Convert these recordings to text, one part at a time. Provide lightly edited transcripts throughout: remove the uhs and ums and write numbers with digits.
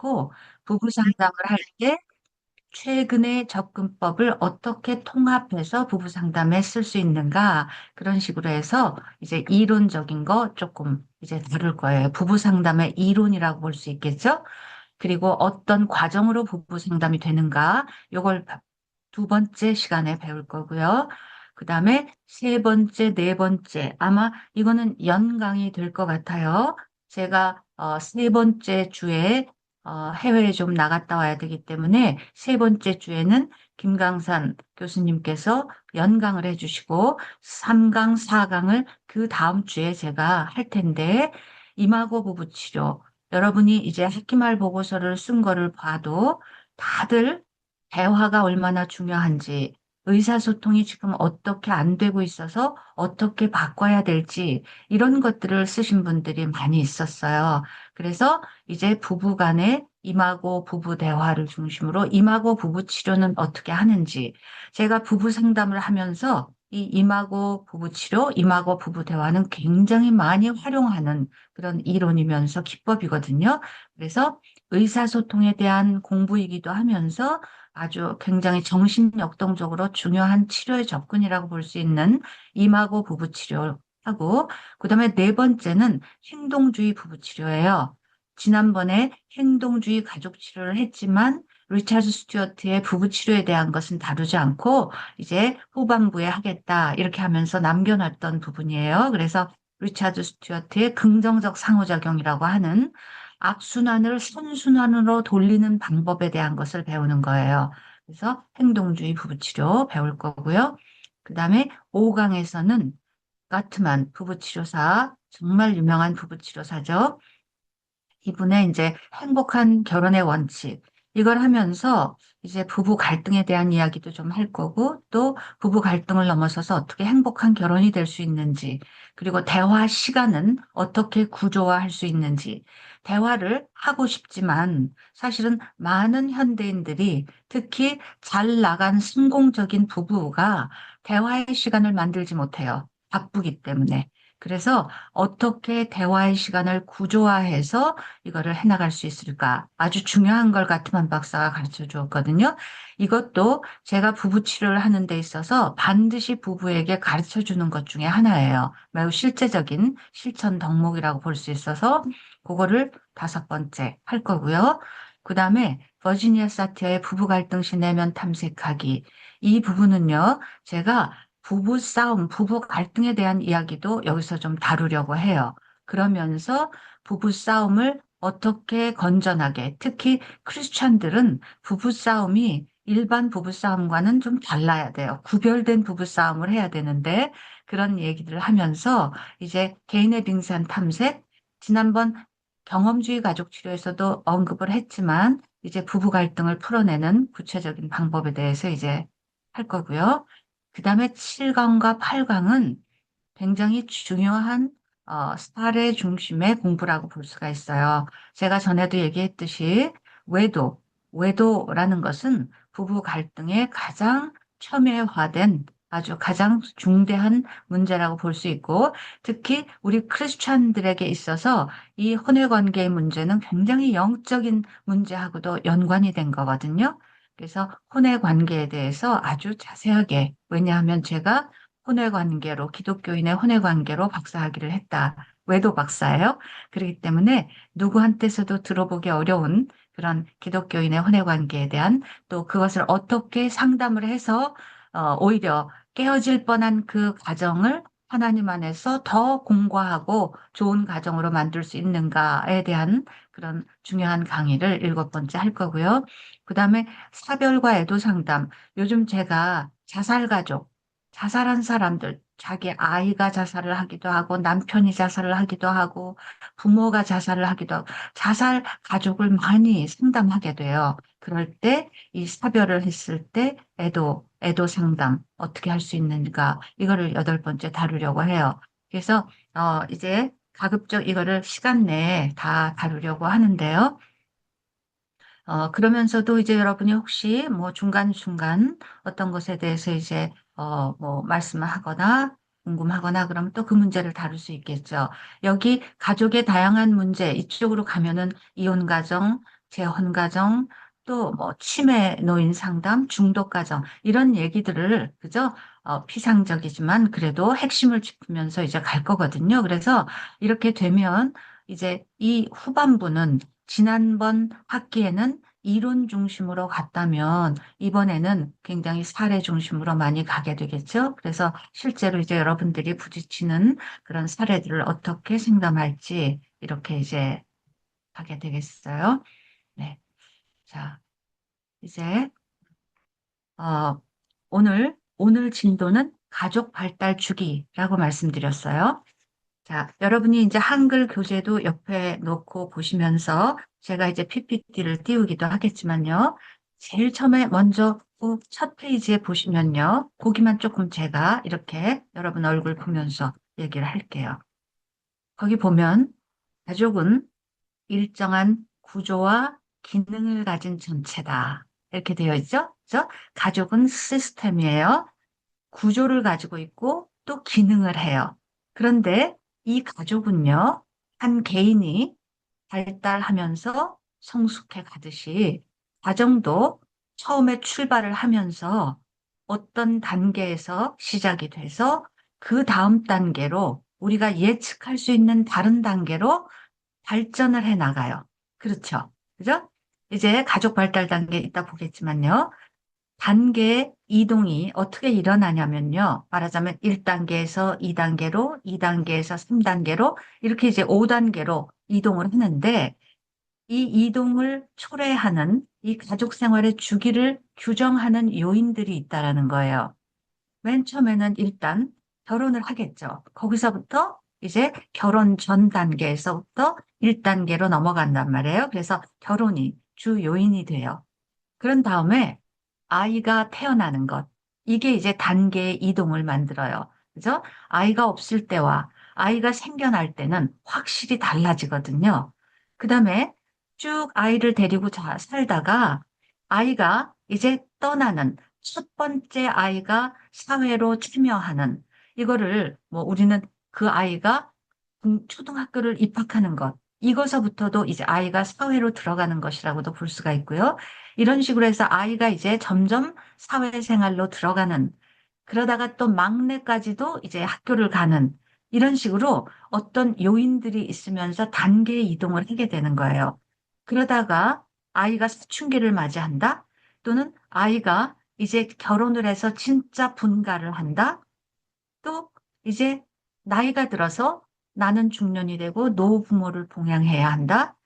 않고 부부 상담을 할 때 최근의 접근법을 어떻게 통합해서 부부 상담에 쓸 수 있는가 그런 식으로 해서 이제 이론적인 거 조금 이제 다룰 거예요. 부부 상담의 이론이라고 볼 수 있겠죠? 그리고 어떤 과정으로 부부 상담이 되는가, 요걸 두 번째 시간에 배울 거고요. 그 다음에 세 번째, 네 번째, 아마 이거는 연강이 될 것 같아요. 제가 세 번째 주에 해외에 좀 나갔다 와야 되기 때문에 세 번째 주에는 김강산 교수님께서 연강을 해주시고 3강, 4강을 그 다음 주에 제가 할 텐데 이마고 부부 치료 여러분이 이제 학기말 보고서를 쓴 거를 봐도 다들 대화가 얼마나 중요한지, 의사소통이 지금 어떻게 안 되고 있어서 어떻게 바꿔야 될지, 이런 것들을 쓰신 분들이 많이 있었어요. 그래서 이제 부부 간의 임하고 부부 대화를 중심으로 임하고 부부 치료는 어떻게 하는지, 제가 부부 상담을 하면서 이 임하고 부부 치료, 임하고 부부 대화는 굉장히 많이 활용하는 그런 이론이면서 기법이거든요. 그래서 의사소통에 대한 공부이기도 하면서 아주 굉장히 정신역동적으로 중요한 치료의 접근이라고 볼 수 있는 임하고 부부 치료하고, 그다음에 네 번째는 행동주의 부부 치료예요. 지난번에 행동주의 가족 치료를 했지만 리차드 스튜어트의 부부 치료에 대한 것은 다루지 않고 이제 후반부에 하겠다 이렇게 하면서 남겨놨던 부분이에요. 그래서 리차드 스튜어트의 긍정적 상호작용이라고 하는 악순환을 선순환으로 돌리는 방법에 대한 것을 배우는 거예요. 그래서 행동주의 부부치료 배울 거고요. 그 다음에 5강에서는 가트만 부부치료사, 정말 유명한 부부치료사죠. 이분의 이제 행복한 결혼의 원칙, 이걸 하면서 이제 부부 갈등에 대한 이야기도 좀 할 거고, 또 부부 갈등을 넘어서서 어떻게 행복한 결혼이 될 수 있는지, 그리고 대화 시간은 어떻게 구조화할 수 있는지, 대화를 하고 싶지만 사실은 많은 현대인들이 특히 잘 나간 성공적인 부부가 대화의 시간을 만들지 못해요. 바쁘기 때문에. 그래서 어떻게 대화의 시간을 구조화해서 이거를 해나갈 수 있을까? 아주 중요한 걸 가트만 박사가 가르쳐 주었거든요. 이것도 제가 부부 치료를 하는 데 있어서 반드시 부부에게 가르쳐 주는 것 중에 하나예요. 매우 실제적인 실천 덕목이라고 볼 수 있어서 그거를 다섯 번째 할 거고요. 그 다음에 버지니아 사티어의 부부 갈등 시 내면 탐색하기. 이 부분은요, 제가 부부 싸움, 부부 갈등에 대한 이야기도 여기서 좀 다루려고 해요. 그러면서 부부 싸움을 어떻게 건전하게, 특히 크리스찬들은 부부 싸움이 일반 부부 싸움과는 좀 달라야 돼요. 구별된 부부 싸움을 해야 되는데 그런 얘기들을 하면서 이제 개인의 빙산 탐색, 지난번 경험주의 가족 치료에서도 언급을 했지만 이제 부부 갈등을 풀어내는 구체적인 방법에 대해서 이제 할 거고요. 그 다음에 7강과 8강은 굉장히 중요한 사례 중심의 공부라고 볼 수가 있어요. 제가 전에도 얘기했듯이 외도, 외도라는 것은 부부 갈등의 가장 첨예화된 아주 가장 중대한 문제라고 볼 수 있고 특히 우리 크리스찬들에게 있어서 이 혼외 관계의 문제는 굉장히 영적인 문제하고도 연관이 된 거거든요. 그래서 혼외 관계에 대해서 아주 자세하게 왜냐하면 제가 혼외 관계로 기독교인의 혼외 관계로 박사학위를 했다. 외도 박사예요. 그렇기 때문에 누구한테서도 들어보기 어려운 그런 기독교인의 혼외 관계에 대한 또 그것을 어떻게 상담을 해서 오히려 깨어질 뻔한 그 과정을 하나님 안에서 더 공고하고 좋은 가정으로 만들 수 있는가에 대한 그런 중요한 강의를 일곱 번째 할 거고요. 그다음에 사별과 애도 상담. 요즘 제가 자살가족 자살한 사람들, 자기 아이가 자살을 하기도 하고, 남편이 자살을 하기도 하고, 부모가 자살을 하기도 하고, 자살 가족을 많이 상담하게 돼요. 그럴 때, 이 사별을 했을 때, 애도 상담, 어떻게 할 수 있는가, 이거를 여덟 번째 다루려고 해요. 그래서, 이제 가급적 이거를 시간 내에 다 다루려고 하는데요. 그러면서도 이제 여러분이 혹시 뭐 중간중간 어떤 것에 대해서 이제, 뭐 말씀을 하거나 궁금하거나 그러면 또 그 문제를 다룰 수 있겠죠. 여기 가족의 다양한 문제, 이쪽으로 가면은 이혼 가정, 재혼 가정, 또 뭐 치매 노인 상담, 중독 가정 이런 얘기들을 그죠? 피상적이지만 그래도 핵심을 짚으면서 이제 갈 거거든요. 그래서 이렇게 되면 이제 이 후반부는 지난번 학기에는 이론 중심으로 갔다면 이번에는 굉장히 사례 중심으로 많이 가게 되겠죠. 그래서 실제로 이제 여러분들이 부딪히는 그런 사례들을 어떻게 상담할지 이렇게 이제 하게 되겠어요. 네. 자, 이제, 어, 오늘 진도는 가족 발달 주기라고 말씀드렸어요. 자, 여러분이 이제 한글 교재도 옆에 놓고 보시면서 제가 이제 PPT를 띄우기도 하겠지만요. 제일 처음에 먼저 첫 페이지에 보시면요. 거기만 조금 제가 이렇게 여러분 얼굴 보면서 얘기를 할게요. 거기 보면 가족은 일정한 구조와 기능을 가진 전체다. 이렇게 되어 있죠? 그죠? 가족은 시스템이에요. 구조를 가지고 있고 또 기능을 해요. 그런데 이 가족은요, 한 개인이 발달하면서 성숙해 가듯이 가정도 처음에 출발을 하면서 어떤 단계에서 시작이 돼서 그 다음 단계로 우리가 예측할 수 있는 다른 단계로 발전을 해 나가요. 그렇죠. 그죠? 이제 가족 발달 단계 이따 보겠지만요. 단계 이동이 어떻게 일어나냐면요. 말하자면 1단계에서 2단계로, 2단계에서 3단계로, 이렇게 이제 5단계로 이동을 하는데, 이 이동을 초래하는 이 가족 생활의 주기를 규정하는 요인들이 있다라는 거예요. 맨 처음에는 일단 결혼을 하겠죠. 거기서부터 이제 결혼 전 단계에서부터 1단계로 넘어간단 말이에요. 그래서 결혼이 주 요인이 돼요. 그런 다음에 아이가 태어나는 것. 이게 이제 단계의 이동을 만들어요. 그죠? 아이가 없을 때와 아이가 생겨날 때는 확실히 달라지거든요. 그 다음에 쭉 아이를 데리고 살다가 아이가 이제 떠나는 첫 번째 아이가 사회로 참여하는 이거를 뭐 우리는 그 아이가 초등학교를 입학하는 것. 이것서부터도 이제 아이가 사회로 들어가는 것이라고도 볼 수가 있고요. 이런 식으로 해서 아이가 이제 점점 사회생활로 들어가는, 그러다가 또 막내까지도 이제 학교를 가는, 이런 식으로 어떤 요인들이 있으면서 단계 이동을 하게 되는 거예요. 그러다가 아이가 사춘기를 맞이한다? 또는 아이가 이제 결혼을 해서 진짜 분가를 한다? 또 이제 나이가 들어서 나는 중년이 되고 노부모를 봉양해야 한다?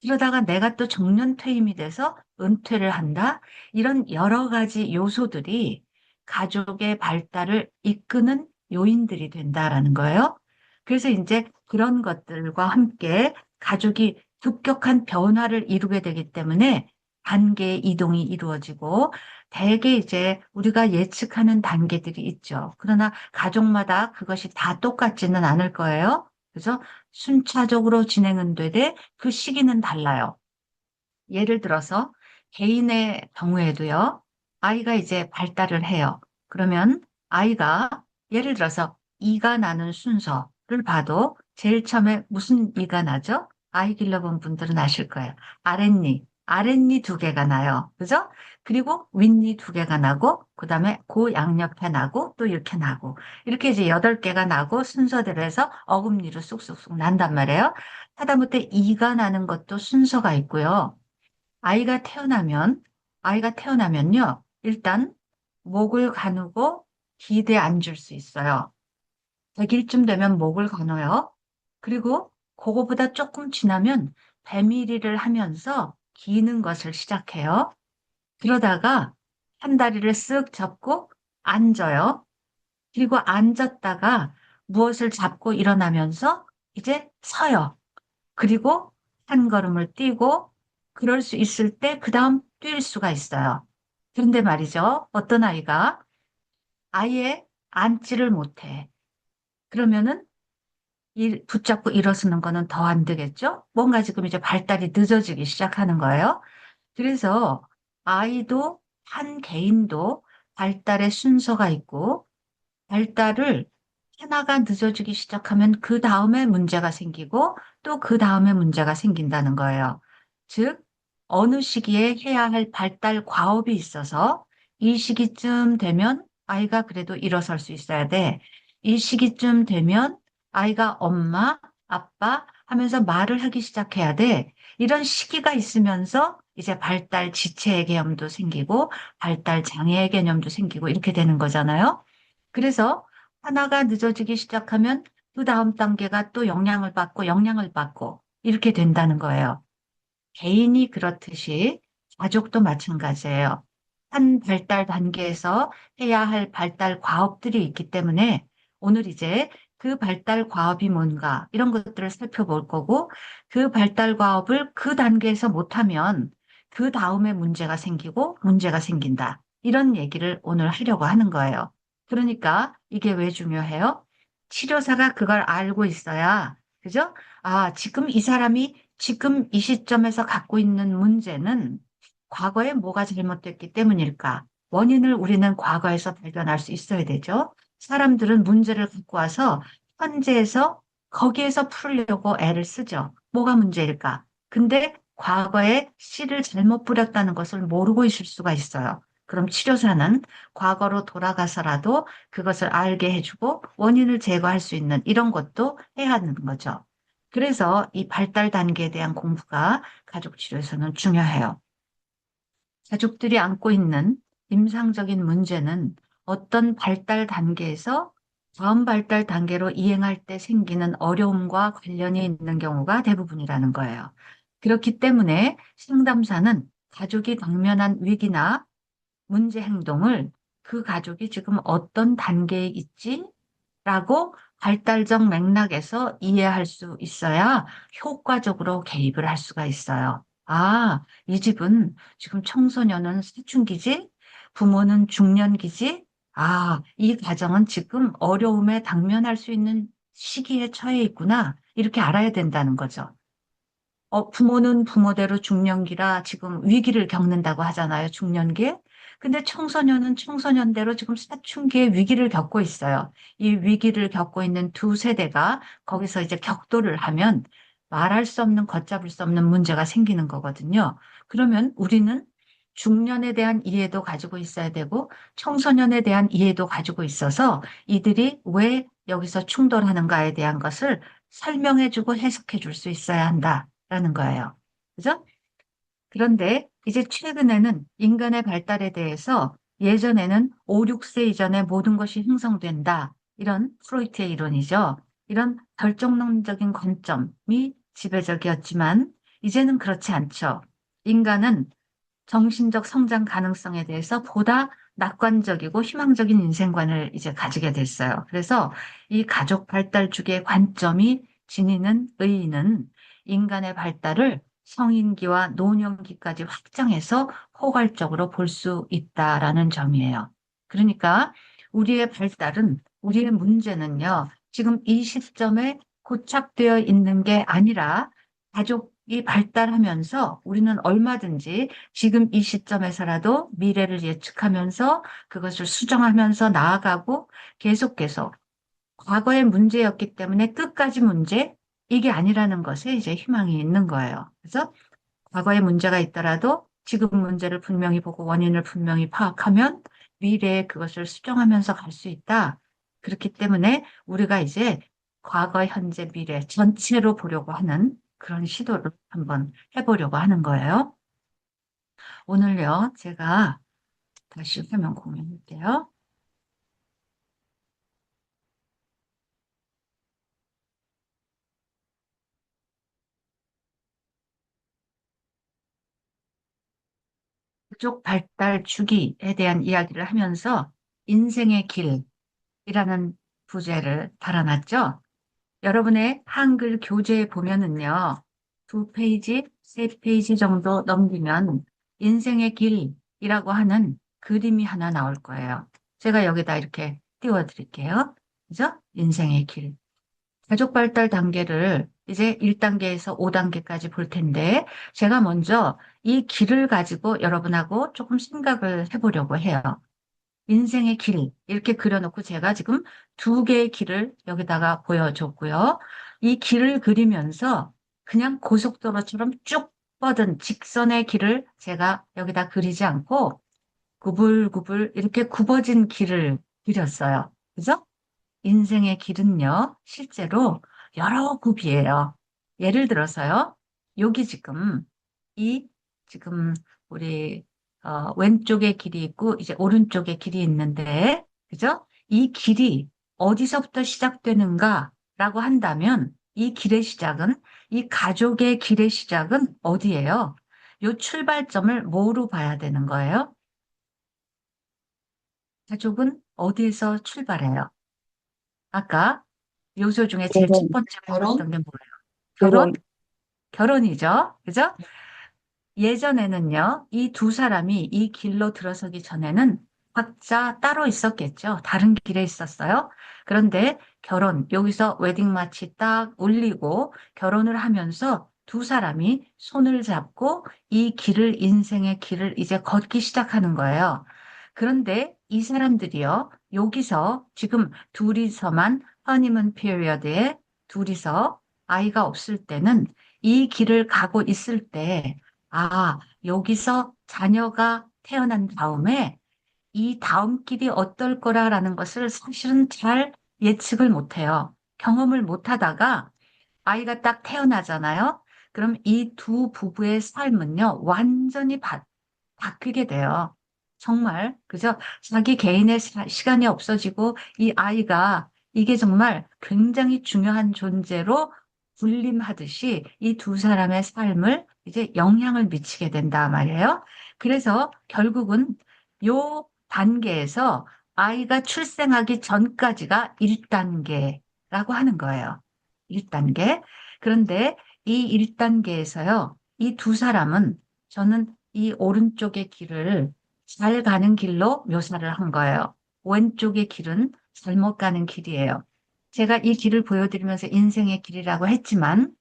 그러다가 내가 또 정년 퇴임이 돼서 은퇴를 한다. 이런 여러 가지 요소들이 가족의 발달을 이끄는 요인들이 된다라는 거예요. 그래서 이제 그런 것들과 함께 가족이 급격한 변화를 이루게 되기 때문에 단계의 이동이 이루어지고 대개 이제 우리가 예측하는 단계들이 있죠. 그러나 가족마다 그것이 다 똑같지는 않을 거예요. 그래서 순차적으로 진행은 되되 그 시기는 달라요. 예를 들어서 개인의 경우에도요, 아이가 이제 발달을 해요. 그러면 아이가 예를 들어서 이가 나는 순서를 봐도 제일 처음에 무슨 이가 나죠? 아이 길러본 분들은 아실 거예요. 아랫니 두 개가 나요. 그죠? 그리고 윗니 두 개가 나고, 그 다음에 그 양옆에 나고, 또 이렇게 나고, 이렇게 이제 8개가 나고 순서대로 해서 어금니로 쑥쑥쑥 난단 말이에요. 하다못해 이가 나는 것도 순서가 있고요. 아이가 태어나면, 아이가 태어나면요, 일단 목을 가누고 기대에 앉을 수 있어요. 100일쯤 되면 목을 가눠요. 그리고 그거보다 조금 지나면 배밀이를 하면서 기는 것을 시작해요. 그러다가 한 다리를 쓱 접고 앉아요. 그리고 앉았다가 무엇을 잡고 일어나면서 이제 서요. 그리고 한 걸음을 뛰고 그럴 수 있을 때 그 다음 뛸 수가 있어요. 그런데 말이죠. 어떤 아이가 아예 앉지를 못해. 그러면은 붙잡고 일어서는 거는 더 안 되겠죠? 뭔가 지금 이제 발달이 늦어지기 시작하는 거예요. 그래서 아이도 한 개인도 발달의 순서가 있고 발달을 하나가 늦어지기 시작하면 그 다음에 문제가 생기고 또 그 다음에 문제가 생긴다는 거예요. 즉, 어느 시기에 해야 할 발달 과업이 있어서 이 시기쯤 되면 아이가 그래도 일어설 수 있어야 돼. 이 시기쯤 되면 아이가 엄마, 아빠 하면서 말을 하기 시작해야 돼. 이런 시기가 있으면서 이제 발달 지체의 개념도 생기고 발달 장애의 개념도 생기고 이렇게 되는 거잖아요. 그래서 하나가 늦어지기 시작하면 그 다음 단계가 또 영향을 받고 이렇게 된다는 거예요. 개인이 그렇듯이 가족도 마찬가지예요. 한 발달 단계에서 해야 할 발달 과업들이 있기 때문에 오늘 이제 그 발달 과업이 뭔가 이런 것들을 살펴볼 거고 그 발달 과업을 그 단계에서 못하면 그 다음에 문제가 생긴다. 이런 얘기를 오늘 하려고 하는 거예요. 그러니까 이게 왜 중요해요? 치료사가 그걸 알고 있어야, 그죠? 아, 지금 이 사람이 지금 이 시점에서 갖고 있는 문제는 과거에 뭐가 잘못됐기 때문일까? 원인을 우리는 과거에서 발견할 수 있어야 되죠. 사람들은 문제를 갖고 와서 현재에서 거기에서 풀려고 애를 쓰죠. 뭐가 문제일까? 근데 과거에 씨를 잘못 뿌렸다는 것을 모르고 있을 수가 있어요. 그럼 치료사는 과거로 돌아가서라도 그것을 알게 해주고 원인을 제거할 수 있는 이런 것도 해야 하는 거죠. 그래서 이 발달 단계에 대한 공부가 가족 치료에서는 중요해요. 가족들이 안고 있는 임상적인 문제는 어떤 발달 단계에서 다음 발달 단계로 이행할 때 생기는 어려움과 관련이 있는 경우가 대부분이라는 거예요. 그렇기 때문에 상담사는 가족이 당면한 위기나 문제 행동을 그 가족이 지금 어떤 단계에 있지? 라고 발달적 맥락에서 이해할 수 있어야 효과적으로 개입을 할 수가 있어요. 아, 이 집은 지금 청소년은 사춘기지? 부모는 중년기지? 아, 이 가정은 지금 어려움에 당면할 수 있는 시기에 처해 있구나. 이렇게 알아야 된다는 거죠. 부모는 부모대로 중년기라 지금 위기를 겪는다고 하잖아요, 중년기에. 근데 청소년은 청소년대로 지금 사춘기의 위기를 겪고 있어요. 이 위기를 겪고 있는 두 세대가 거기서 이제 격돌을 하면 말할 수 없는, 걷잡을 수 없는 문제가 생기는 거거든요. 그러면 우리는 중년에 대한 이해도 가지고 있어야 되고 청소년에 대한 이해도 가지고 있어서 이들이 왜 여기서 충돌하는가에 대한 것을 설명해주고 해석해 줄 수 있어야 한다라는 거예요. 그죠? 그런데 이제 최근에는 인간의 발달에 대해서 예전에는 5, 6세 이전에 모든 것이 형성된다. 이런 프로이트의 이론이죠. 이런 결정론적인 관점이 지배적이었지만 이제는 그렇지 않죠. 인간은 정신적 성장 가능성에 대해서 보다 낙관적이고 희망적인 인생관을 이제 가지게 됐어요. 그래서 이 가족 발달 주기의 관점이 지니는 의의는 인간의 발달을 성인기와 노년기까지 확장해서 포괄적으로 볼 수 있다라는 점이에요. 그러니까 우리의 발달은, 우리의 문제는요, 지금 이 시점에 고착되어 있는 게 아니라 가족이 발달하면서 우리는 얼마든지 지금 이 시점에서라도 미래를 예측하면서 그것을 수정하면서 나아가고 계속 과거의 문제였기 때문에 끝까지 문제, 이게 아니라는 것에 이제 희망이 있는 거예요. 그래서 과거에 문제가 있더라도 지금 문제를 분명히 보고 원인을 분명히 파악하면 미래에 그것을 수정하면서 갈 수 있다. 그렇기 때문에 우리가 이제 과거, 현재, 미래 전체로 보려고 하는 그런 시도를 한번 해보려고 하는 거예요. 오늘요, 제가 다시 화면 공유할게요. 가족 발달 주기에 대한 이야기를 하면서 인생의 길이라는 부제를 달아놨죠. 여러분의 한글 교재에 보면은요, 두 페이지, 세 페이지 정도 넘기면 인생의 길이라고 하는 그림이 하나 나올 거예요. 제가 여기다 이렇게 띄워드릴게요. 그죠? 인생의 길. 가족 발달 단계를 이제 1단계에서 5단계까지 볼 텐데, 제가 먼저 이 길을 가지고 여러분하고 조금 생각을 해보려고 해요. 인생의 길, 이렇게 그려놓고 제가 지금 두 개의 길을 여기다가 보여줬고요. 이 길을 그리면서 그냥 고속도로처럼 쭉 뻗은 직선의 길을 제가 여기다 그리지 않고 구불구불 이렇게 굽어진 길을 그렸어요. 그죠? 인생의 길은요, 실제로 여러 굽이에요. 예를 들어서요, 여기 이, 지금, 우리, 왼쪽에 길이 있고, 이제 오른쪽에 길이 있는데, 그죠? 이 길이 어디서부터 시작되는가라고 한다면, 이 길의 시작은, 이 가족의 길의 시작은 어디예요? 요 출발점을 뭐로 봐야 되는 거예요? 가족은 어디에서 출발해요? 아까 요소 중에 제일 첫 결혼, 번째 결혼, 보였던 게 뭐예요? 결혼? 결혼. 결혼이죠. 그죠? 예전에는요, 이 두 사람이 이 길로 들어서기 전에는 각자 따로 있었겠죠. 다른 길에 있었어요. 그런데 여기서 웨딩 마치 딱 울리고 결혼을 하면서 두 사람이 손을 잡고 이 길을, 인생의 길을 이제 걷기 시작하는 거예요. 그런데 이 사람들이요, 여기서 지금 둘이서만 허니문 피리어드에 둘이서 아이가 없을 때는 이 길을 가고 있을 때 아, 여기서 자녀가 태어난 다음에 이 다음 길이 어떨 거라라는 것을 사실은 잘 예측을 못해요. 경험을 못 하다가 아이가 딱 태어나잖아요. 그럼 이 두 부부의 삶은요, 완전히 바뀌게 돼요. 정말, 그죠? 자기 개인의 시간이 없어지고 이 아이가 이게 정말 굉장히 중요한 존재로 군림하듯이 이 두 사람의 삶을 이제 영향을 미치게 된다 말이에요. 그래서 결국은 요 단계에서 아이가 출생하기 전까지가 1단계라고 하는 거예요. 1단계. 그런데 이 1단계에서요, 이 두 사람은 저는 이 오른쪽의 길을 잘 가는 길로 묘사를 한 거예요. 왼쪽의 길은 잘못 가는 길이에요. 제가 이 길을 보여드리면서 인생의 길이라고 했지만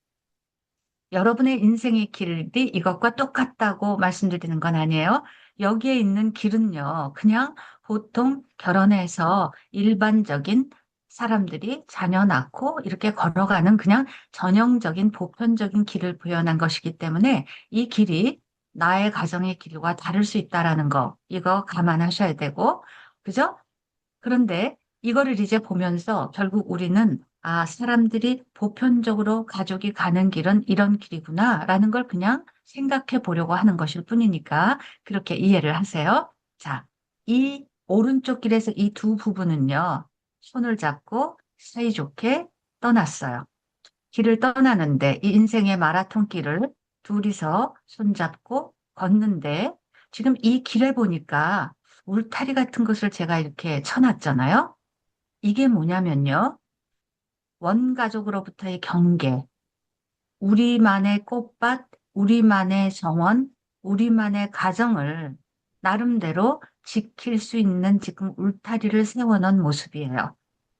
여러분의 인생의 길이 이것과 똑같다고 말씀드리는 건 아니에요. 여기에 있는 길은요, 그냥 보통 결혼해서 일반적인 사람들이 자녀 낳고 이렇게 걸어가는 그냥 전형적인 보편적인 길을 구현한 것이기 때문에 이 길이 나의 가정의 길과 다를 수 있다라는 거, 이거 감안하셔야 되고, 그죠? 그런데 이거를 이제 보면서 결국 우리는 사람들이 보편적으로 가족이 가는 길은 이런 길이구나라는 걸 그냥 생각해 보려고 하는 것일 뿐이니까 그렇게 이해를 하세요. 자, 이 오른쪽 길에서 이 두 부부는요, 손을 잡고 사이좋게 떠났어요. 길을 떠나는데 이 인생의 마라톤 길을 둘이서 손잡고 걷는데 지금 이 길에 보니까 울타리 같은 것을 제가 이렇게 쳐놨잖아요. 이게 뭐냐면요. 원가족으로부터의 경계, 우리만의 꽃밭, 우리만의 정원, 우리만의 가정을 나름대로 지킬 수 있는 지금 울타리를 세워놓은 모습이에요.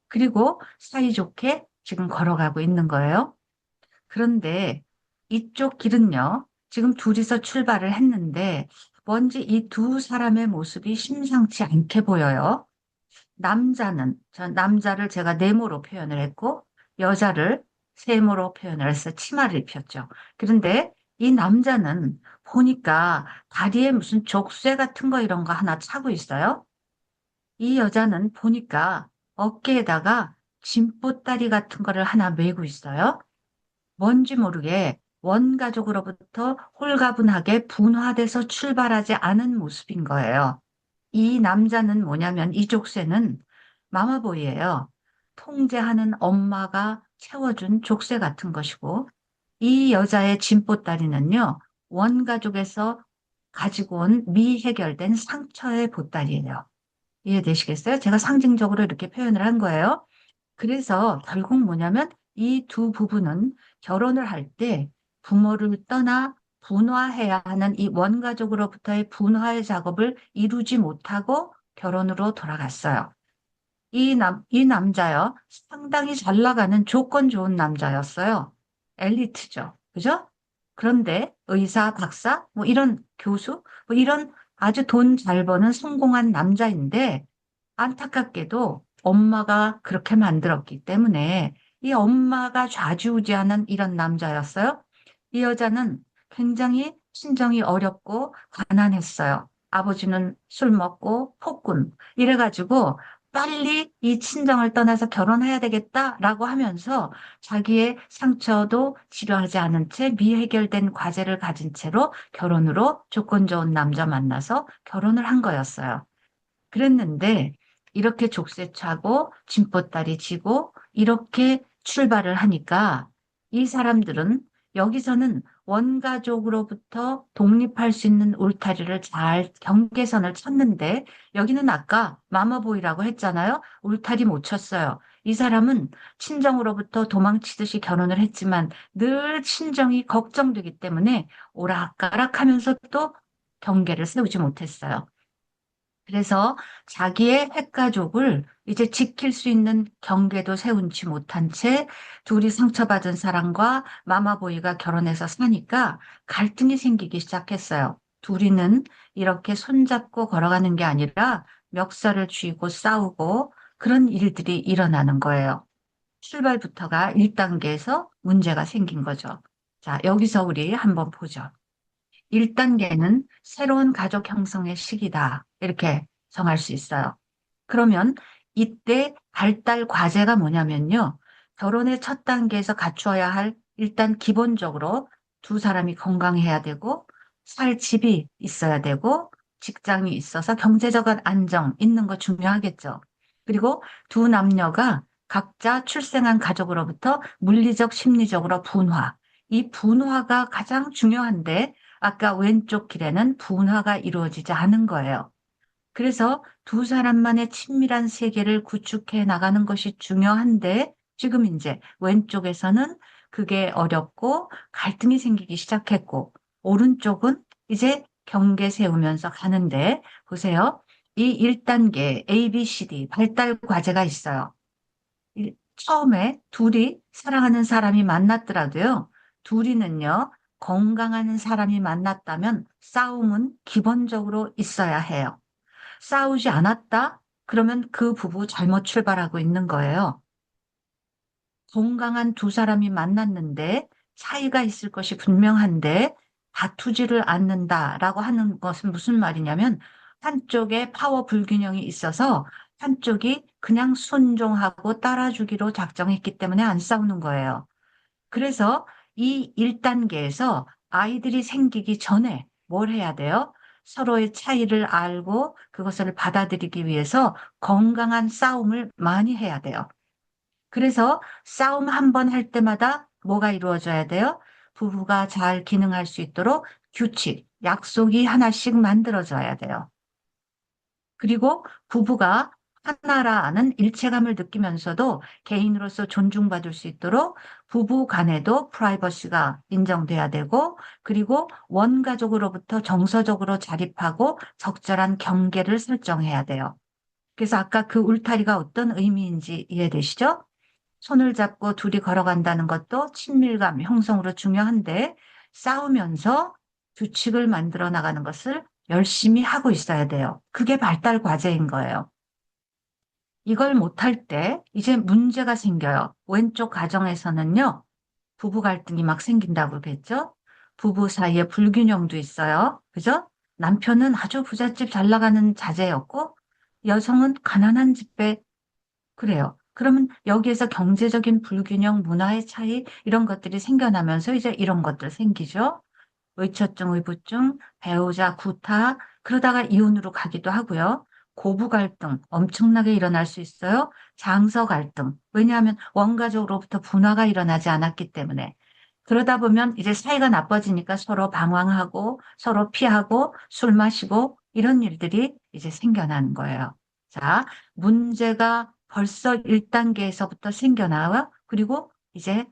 그리고 사이좋게 지금 걸어가고 있는 거예요. 그런데 이쪽 길은요, 지금 둘이서 출발을 했는데, 뭔지 이 두 사람의 모습이 심상치 않게 보여요. 남자를 제가 네모로 표현을 했고, 여자를 세모로 표현을 해서 치마를 입혔죠. 그런데 이 남자는 보니까 다리에 무슨 족쇄 같은 거 이런 거 하나 차고 있어요. 이 여자는 보니까 어깨에다가 짐보따리 같은 거를 하나 메고 있어요. 뭔지 모르게 원가족으로부터 홀가분하게 분화돼서 출발하지 않은 모습인 거예요. 이 남자는 뭐냐면 이 족쇄는 마마보이예요. 통제하는 엄마가 채워준 족쇄 같은 것이고 이 여자의 진보따리는요. 원가족에서 가지고 온 미해결된 상처의 보따리예요. 이해되시겠어요? 제가 상징적으로 이렇게 표현을 한 거예요. 그래서 결국 뭐냐면 이 두 부부는 결혼을 할 때 부모를 떠나 분화해야 하는 이 원가족으로부터의 분화의 작업을 이루지 못하고 결혼으로 돌아갔어요. 이 남자요. 상당히 잘 나가는 조건 좋은 남자였어요. 엘리트죠. 그죠? 그런데 의사, 박사, 뭐 이런 교수, 뭐 이런 아주 돈 잘 버는 성공한 남자인데 안타깝게도 엄마가 그렇게 만들었기 때문에 이 엄마가 좌지우지하는 이런 남자였어요. 이 여자는 굉장히 친정이 어렵고 가난했어요. 아버지는 술 먹고 폭군. 이래가지고 빨리 이 친정을 떠나서 결혼해야 되겠다라고 하면서 자기의 상처도 치료하지 않은 채 미해결된 과제를 가진 채로 결혼으로 조건 좋은 남자 만나서 결혼을 한 거였어요. 그랬는데 이렇게 족쇄차고 짐보따리 지고 이렇게 출발을 하니까 이 사람들은 여기서는 원가족으로부터 독립할 수 있는 울타리를 잘 경계선을 쳤는데 여기는 아까 마마보이라고 했잖아요. 울타리 못 쳤어요. 이 사람은 친정으로부터 도망치듯이 결혼을 했지만 늘 친정이 걱정되기 때문에 오락가락하면서 또 경계를 세우지 못했어요. 그래서 자기의 핵가족을 이제 지킬 수 있는 경계도 세운치 못한 채 둘이 상처받은 사람과 마마보이가 결혼해서 사니까 갈등이 생기기 시작했어요. 둘이는 이렇게 손잡고 걸어가는 게 아니라 멱살을 쥐고 싸우고 그런 일들이 일어나는 거예요. 출발부터가 1단계에서 문제가 생긴 거죠. 자, 여기서 우리 한번 보죠. 1단계는 새로운 가족 형성의 시기다. 이렇게 정할 수 있어요. 그러면 이때 발달 과제가 뭐냐면요. 결혼의 첫 단계에서 갖추어야 할 일단 기본적으로 두 사람이 건강해야 되고 살 집이 있어야 되고 직장이 있어서 경제적 안정 있는 거 중요하겠죠. 그리고 두 남녀가 각자 출생한 가족으로부터 물리적, 심리적으로 분화. 이 분화가 가장 중요한데 아까 왼쪽 길에는 분화가 이루어지지 않은 거예요. 그래서 두 사람만의 친밀한 세계를 구축해 나가는 것이 중요한데 지금 이제 왼쪽에서는 그게 어렵고 갈등이 생기기 시작했고 오른쪽은 이제 경계 세우면서 가는데 보세요. 이 1단계 A, B, C, D 발달 과제가 있어요. 처음에 둘이 사랑하는 사람이 만났더라도요. 둘이는요. 건강한 사람이 만났다면 싸움은 기본적으로 있어야 해요. 싸우지 않았다? 그러면 그 부부 잘못 출발하고 있는 거예요. 건강한 두 사람이 만났는데 차이가 있을 것이 분명한데 다투지를 않는다라고 하는 것은 무슨 말이냐면 한쪽에 파워 불균형이 있어서 한쪽이 그냥 순종하고 따라주기로 작정했기 때문에 안 싸우는 거예요. 그래서 이 1단계에서 아이들이 생기기 전에 뭘 해야 돼요? 서로의 차이를 알고 그것을 받아들이기 위해서 건강한 싸움을 많이 해야 돼요. 그래서 싸움 한 번 할 때마다 뭐가 이루어져야 돼요? 부부가 잘 기능할 수 있도록 규칙, 약속이 하나씩 만들어져야 돼요. 그리고 부부가 하나라는 일체감을 느끼면서도 개인으로서 존중받을 수 있도록 부부 간에도 프라이버시가 인정돼야 되고, 그리고 원가족으로부터 정서적으로 자립하고 적절한 경계를 설정해야 돼요. 그래서 아까 그 울타리가 어떤 의미인지 이해되시죠? 손을 잡고 둘이 걸어간다는 것도 친밀감 형성으로 중요한데 싸우면서 규칙을 만들어 나가는 것을 열심히 하고 있어야 돼요. 그게 발달 과제인 거예요. 이걸 못할 때 이제 문제가 생겨요. 왼쪽 가정에서는요, 부부 갈등이 막 생긴다고 그랬죠? 부부 사이에 불균형도 있어요. 그죠? 남편은 아주 부잣집 잘 나가는 자제였고, 여성은 가난한 집에 그래요. 그러면 여기에서 경제적인 불균형, 문화의 차이, 이런 것들이 생겨나면서 이제 이런 것들 생기죠. 의처증, 의부증, 배우자 구타, 그러다가 이혼으로 가기도 하고요. 고부 갈등 엄청나게 일어날 수 있어요. 장서 갈등. 왜냐하면 원가족으로부터 분화가 일어나지 않았기 때문에. 그러다 보면 이제 사이가 나빠지니까 서로 방황하고 서로 피하고 술 마시고 이런 일들이 이제 생겨나는 거예요. 자, 문제가 벌써 1단계에서부터 생겨나와 그리고 이제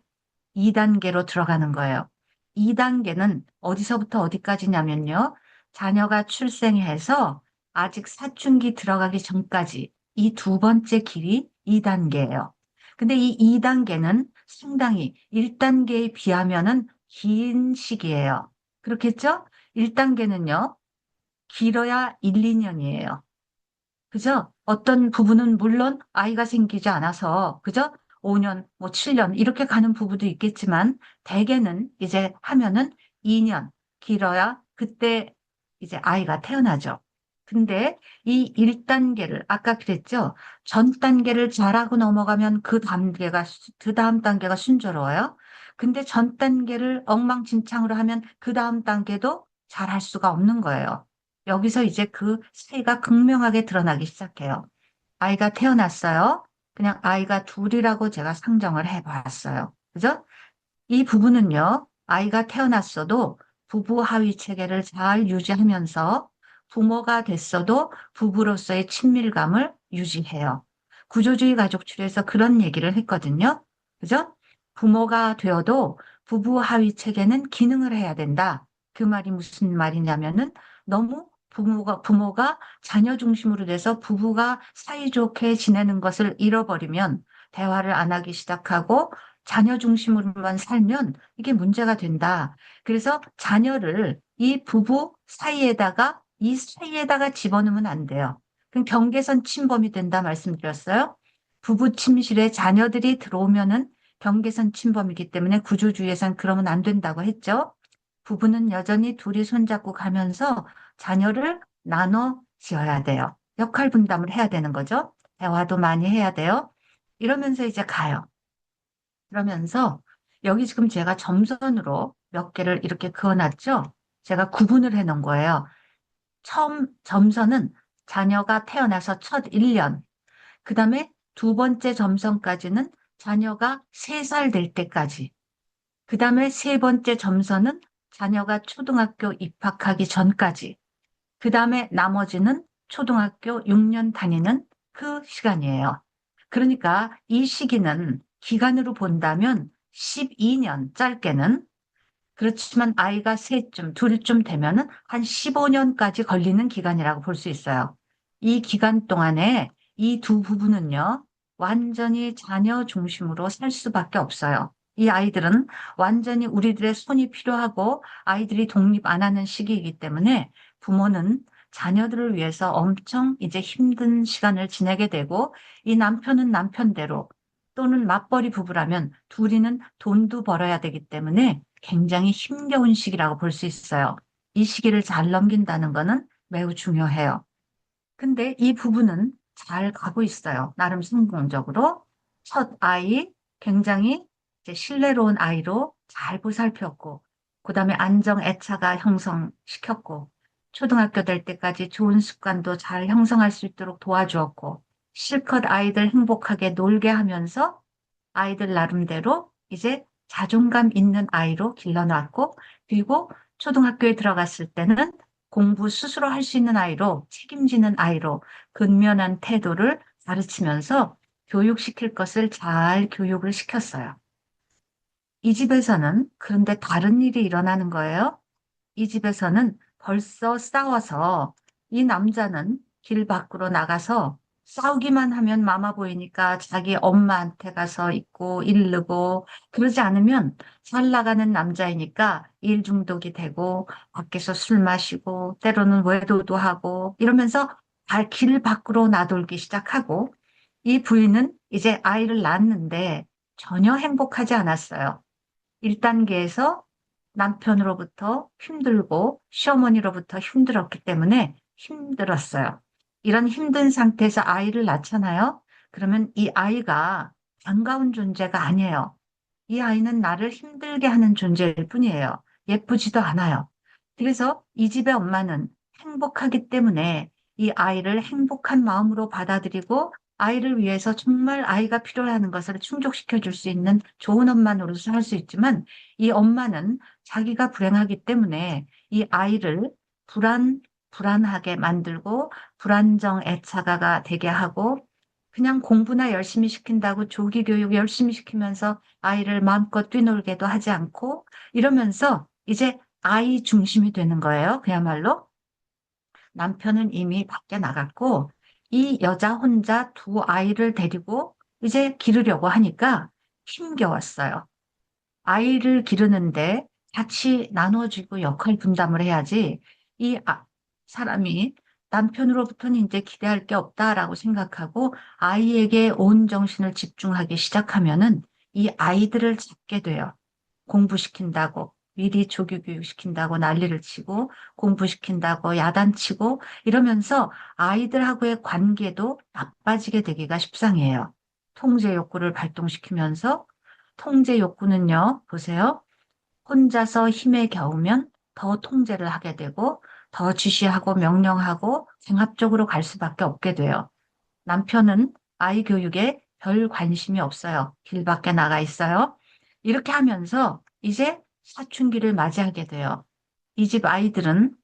2단계로 들어가는 거예요. 2단계는 어디서부터 어디까지냐면요. 자녀가 출생해서 아직 사춘기 들어가기 전까지 이 두 번째 길이 2단계예요. 근데 이 2단계는 상당히 1단계에 비하면은 긴 시기예요. 그렇겠죠? 1단계는요. 길어야 1, 2년이에요. 그죠? 어떤 부부는 물론 아이가 생기지 않아서, 그죠? 5년, 뭐 7년, 이렇게 가는 부부도 있겠지만, 대개는 이제 하면은 2년, 길어야 그때 이제 아이가 태어나죠. 근데 이 1단계를, 아까 그랬죠? 전 단계를 잘하고 넘어가면 그 다음 단계가 순조로워요. 근데 전 단계를 엉망진창으로 하면 그 다음 단계도 잘할 수가 없는 거예요. 여기서 이제 그 차이가 극명하게 드러나기 시작해요. 아이가 태어났어요. 그냥 아이가 둘이라고 제가 상정을 해봤어요. 그죠? 이 부부는요, 아이가 태어났어도 부부 하위 체계를 잘 유지하면서 부모가 됐어도 부부로서의 친밀감을 유지해요. 구조주의 가족출에서 그런 얘기를 했거든요. 그죠? 부모가 되어도 부부 하위 체계는 기능을 해야 된다. 그 말이 무슨 말이냐면은 너무 부모가 자녀 중심으로 돼서 부부가 사이좋게 지내는 것을 잃어버리면 대화를 안 하기 시작하고 자녀 중심으로만 살면 이게 문제가 된다. 그래서 자녀를 이 사이에다가 집어넣으면 안 돼요. 그럼 경계선 침범이 된다 말씀드렸어요. 부부 침실에 자녀들이 들어오면은 경계선 침범이기 때문에 구조주의에선 그러면 안 된다고 했죠. 부부는 여전히 둘이 손잡고 가면서 자녀를 나눠 지어야 돼요. 역할 분담을 해야 되는 거죠. 대화도 많이 해야 돼요. 이러면서 이제 가요. 그러면서 여기 지금 제가 점선으로 몇 개를 이렇게 그어놨죠? 제가 구분을 해 놓은 거예요. 처음 점선은 자녀가 태어나서 첫 1년, 그 다음에 두 번째 점선까지는 자녀가 3살 될 때까지, 그 다음에 세 번째 점선은 자녀가 초등학교 입학하기 전까지, 그 다음에 나머지는 초등학교 6년 다니는 그 시간이에요. 그러니까 이 시기는 기간으로 본다면 12년, 짧게는. 그렇지만 아이가 셋쯤, 둘쯤 되면은 한 15년까지 걸리는 기간이라고 볼 수 있어요. 이 기간 동안에 이 두 부부는요, 완전히 자녀 중심으로 살 수밖에 없어요. 이 아이들은 완전히 우리들의 손이 필요하고 아이들이 독립 안 하는 시기이기 때문에 부모는 자녀들을 위해서 엄청 이제 힘든 시간을 지내게 되고 이 남편은 남편대로 또는 맞벌이 부부라면 둘이는 돈도 벌어야 되기 때문에 굉장히 힘겨운 시기라고 볼 수 있어요. 이 시기를 잘 넘긴다는 것은 매우 중요해요. 근데 이 부부는 잘 가고 있어요. 나름 성공적으로. 첫 아이, 굉장히 이제 신뢰로운 아이로 잘 보살폈고, 그 다음에 안정 애착가 형성시켰고, 초등학교 될 때까지 좋은 습관도 잘 형성할 수 있도록 도와주었고, 실컷 아이들 행복하게 놀게 하면서 아이들 나름대로 이제 자존감 있는 아이로 길러놨고, 그리고 초등학교에 들어갔을 때는 공부 스스로 할 수 있는 아이로, 책임지는 아이로 근면한 태도를 가르치면서 교육시킬 것을 잘 교육을 시켰어요. 이 집에서는 그런데 다른 일이 일어나는 거예요. 이 집에서는 벌써 싸워서 이 남자는 길 밖으로 나가서 싸우기만 하면 마마 보이니까 자기 엄마한테 가서 있고 이르고 그러지 않으면 잘 나가는 남자이니까 일 중독이 되고 밖에서 술 마시고 때로는 외도도 하고 이러면서 길 밖으로 나돌기 시작하고 이 부인은 이제 아이를 낳았는데 전혀 행복하지 않았어요. 1단계에서 남편으로부터 힘들고 시어머니로부터 힘들었기 때문에 힘들었어요. 이런 힘든 상태에서 아이를 낳잖아요. 그러면 이 아이가 반가운 존재가 아니에요. 이 아이는 나를 힘들게 하는 존재일 뿐이에요. 예쁘지도 않아요. 그래서 이 집의 엄마는 행복하기 때문에 이 아이를 행복한 마음으로 받아들이고 아이를 위해서 정말 아이가 필요하는 것을 충족시켜 줄 수 있는 좋은 엄마노릇을 할 수 있지만 이 엄마는 자기가 불행하기 때문에 이 아이를 불안하게 만들고 불안정 애착아가 되게 하고 그냥 공부나 열심히 시킨다고 조기 교육 열심히 시키면서 아이를 마음껏 뛰놀게도 하지 않고 이러면서 이제 아이 중심이 되는 거예요. 그야말로 남편은 이미 밖에 나갔고 이 여자 혼자 두 아이를 데리고 이제 기르려고 하니까 힘겨웠어요. 아이를 기르는데 같이 나눠주고 역할 분담을 해야지 이 사람이 남편으로부터는 이제 기대할 게 없다라고 생각하고 아이에게 온 정신을 집중하기 시작하면은 이 아이들을 잡게 돼요. 공부시킨다고. 미리 조기교육 시킨다고 난리를 치고 공부시킨다고 야단치고 이러면서 아이들하고의 관계도 나빠지게 되기가 십상이에요. 통제 욕구를 발동시키면서 통제 욕구는요, 보세요. 혼자서 힘에 겨우면 더 통제를 하게 되고 더 지시하고 명령하고 강압적으로 갈 수밖에 없게 돼요. 남편은 아이 교육에 별 관심이 없어요. 길 밖에 나가 있어요. 이렇게 하면서 이제 사춘기를 맞이하게 돼요. 이 집 아이들은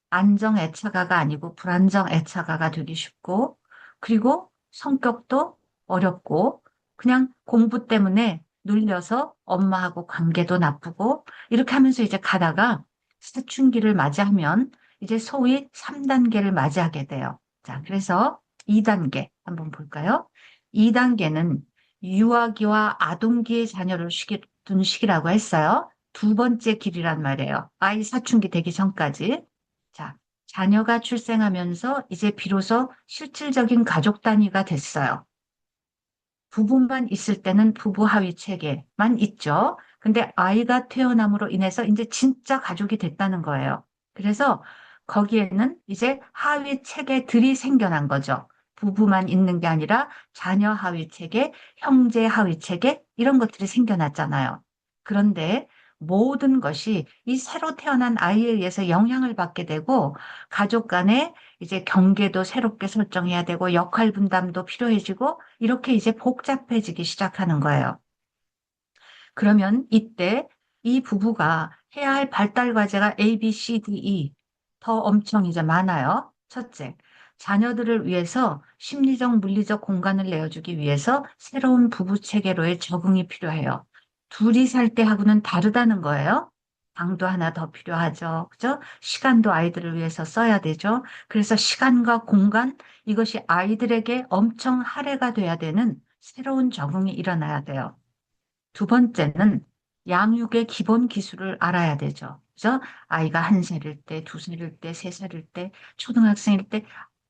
안정 애착아가 아니고 불안정 애착아가 되기 쉽고, 그리고 성격도 어렵고, 그냥 공부 때문에 눌려서 엄마하고 관계도 나쁘고, 이렇게 하면서 이제 가다가 사춘기를 맞이하면 이제 소위 3단계를 맞이하게 돼요. 자, 그래서 2단계 한번 볼까요? 2단계는 유아기와 아동기의 자녀를 둔 시기라고 했어요. 두 번째 길이란 말이에요. 아이 사춘기 되기 전까지. 자, 자녀가 출생하면서 이제 비로소 실질적인 가족 단위가 됐어요. 부부만 있을 때는 부부 하위 체계만 있죠. 근데 아이가 태어남으로 인해서 이제 진짜 가족이 됐다는 거예요. 그래서 거기에는 이제 하위 체계들이 생겨난 거죠. 부부만 있는 게 아니라 자녀 하위 체계, 형제 하위 체계 이런 것들이 생겨났잖아요. 그런데 모든 것이 이 새로 태어난 아이에 의해서 영향을 받게 되고 가족 간에 이제 경계도 새롭게 설정해야 되고 역할 분담도 필요해지고 이렇게 이제 복잡해지기 시작하는 거예요. 그러면 이때 이 부부가 해야 할 발달 과제가 A, B, C, D, E 더 엄청 이제 많아요. 첫째, 자녀들을 위해서 심리적, 물리적 공간을 내어주기 위해서 새로운 부부 체계로의 적응이 필요해요. 둘이 살 때하고는 다르다는 거예요. 방도 하나 더 필요하죠. 그죠? 시간도 아이들을 위해서 써야 되죠. 그래서 시간과 공간, 이것이 아이들에게 엄청 할애가 돼야 되는 새로운 적응이 일어나야 돼요. 두 번째는 양육의 기본 기술을 알아야 되죠. 그죠? 아이가 한 살일 때, 두 살일 때, 세 살일 때, 초등학생일 때,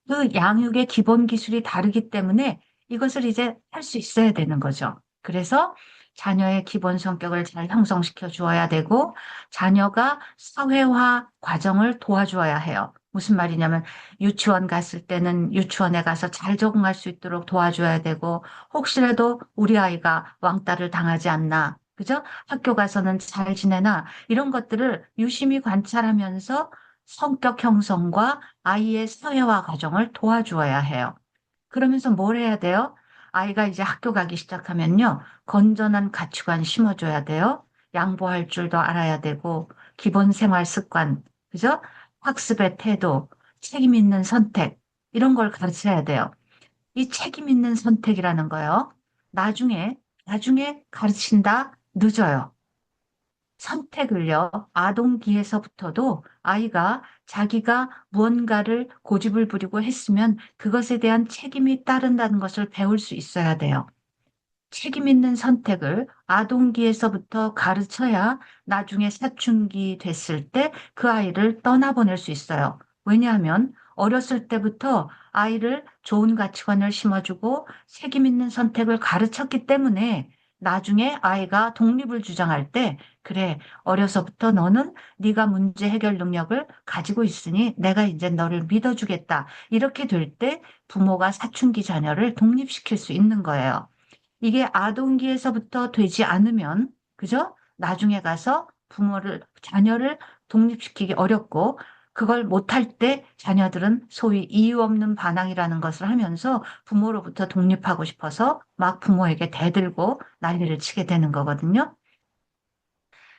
그 양육의 기본 기술이 다르기 때문에 이것을 이제 할 수 있어야 되는 거죠. 그래서 자녀의 기본 성격을 잘 형성시켜 주어야 되고, 자녀가 사회화 과정을 도와주어야 해요. 무슨 말이냐면, 유치원 갔을 때는 유치원에 가서 잘 적응할 수 있도록 도와줘야 되고, 혹시라도 우리 아이가 왕따를 당하지 않나, 그죠? 학교 가서는 잘 지내나, 이런 것들을 유심히 관찰하면서 성격 형성과 아이의 사회화 과정을 도와주어야 해요. 그러면서 뭘 해야 돼요? 아이가 이제 학교 가기 시작하면요. 건전한 가치관 심어줘야 돼요. 양보할 줄도 알아야 되고, 기본 생활 습관, 그죠? 학습의 태도, 책임 있는 선택, 이런 걸 가르쳐야 돼요. 이 책임 있는 선택이라는 거요. 나중에 가르친다 늦어요. 선택을요, 아동기에서부터도 아이가 자기가 무언가를 고집을 부리고 했으면 그것에 대한 책임이 따른다는 것을 배울 수 있어야 돼요. 책임 있는 선택을 아동기에서부터 가르쳐야 나중에 사춘기 됐을 때 그 아이를 떠나보낼 수 있어요. 왜냐하면 어렸을 때부터 아이를 좋은 가치관을 심어주고 책임 있는 선택을 가르쳤기 때문에 나중에 아이가 독립을 주장할 때 그래, 어려서부터 너는 네가 문제 해결 능력을 가지고 있으니 내가 이제 너를 믿어주겠다. 이렇게 될 때 부모가 사춘기 자녀를 독립시킬 수 있는 거예요. 이게 아동기에서부터 되지 않으면, 그죠? 나중에 가서 자녀를 독립시키기 어렵고, 그걸 못할 때 자녀들은 소위 이유 없는 반항이라는 것을 하면서 부모로부터 독립하고 싶어서 막 부모에게 대들고 난리를 치게 되는 거거든요.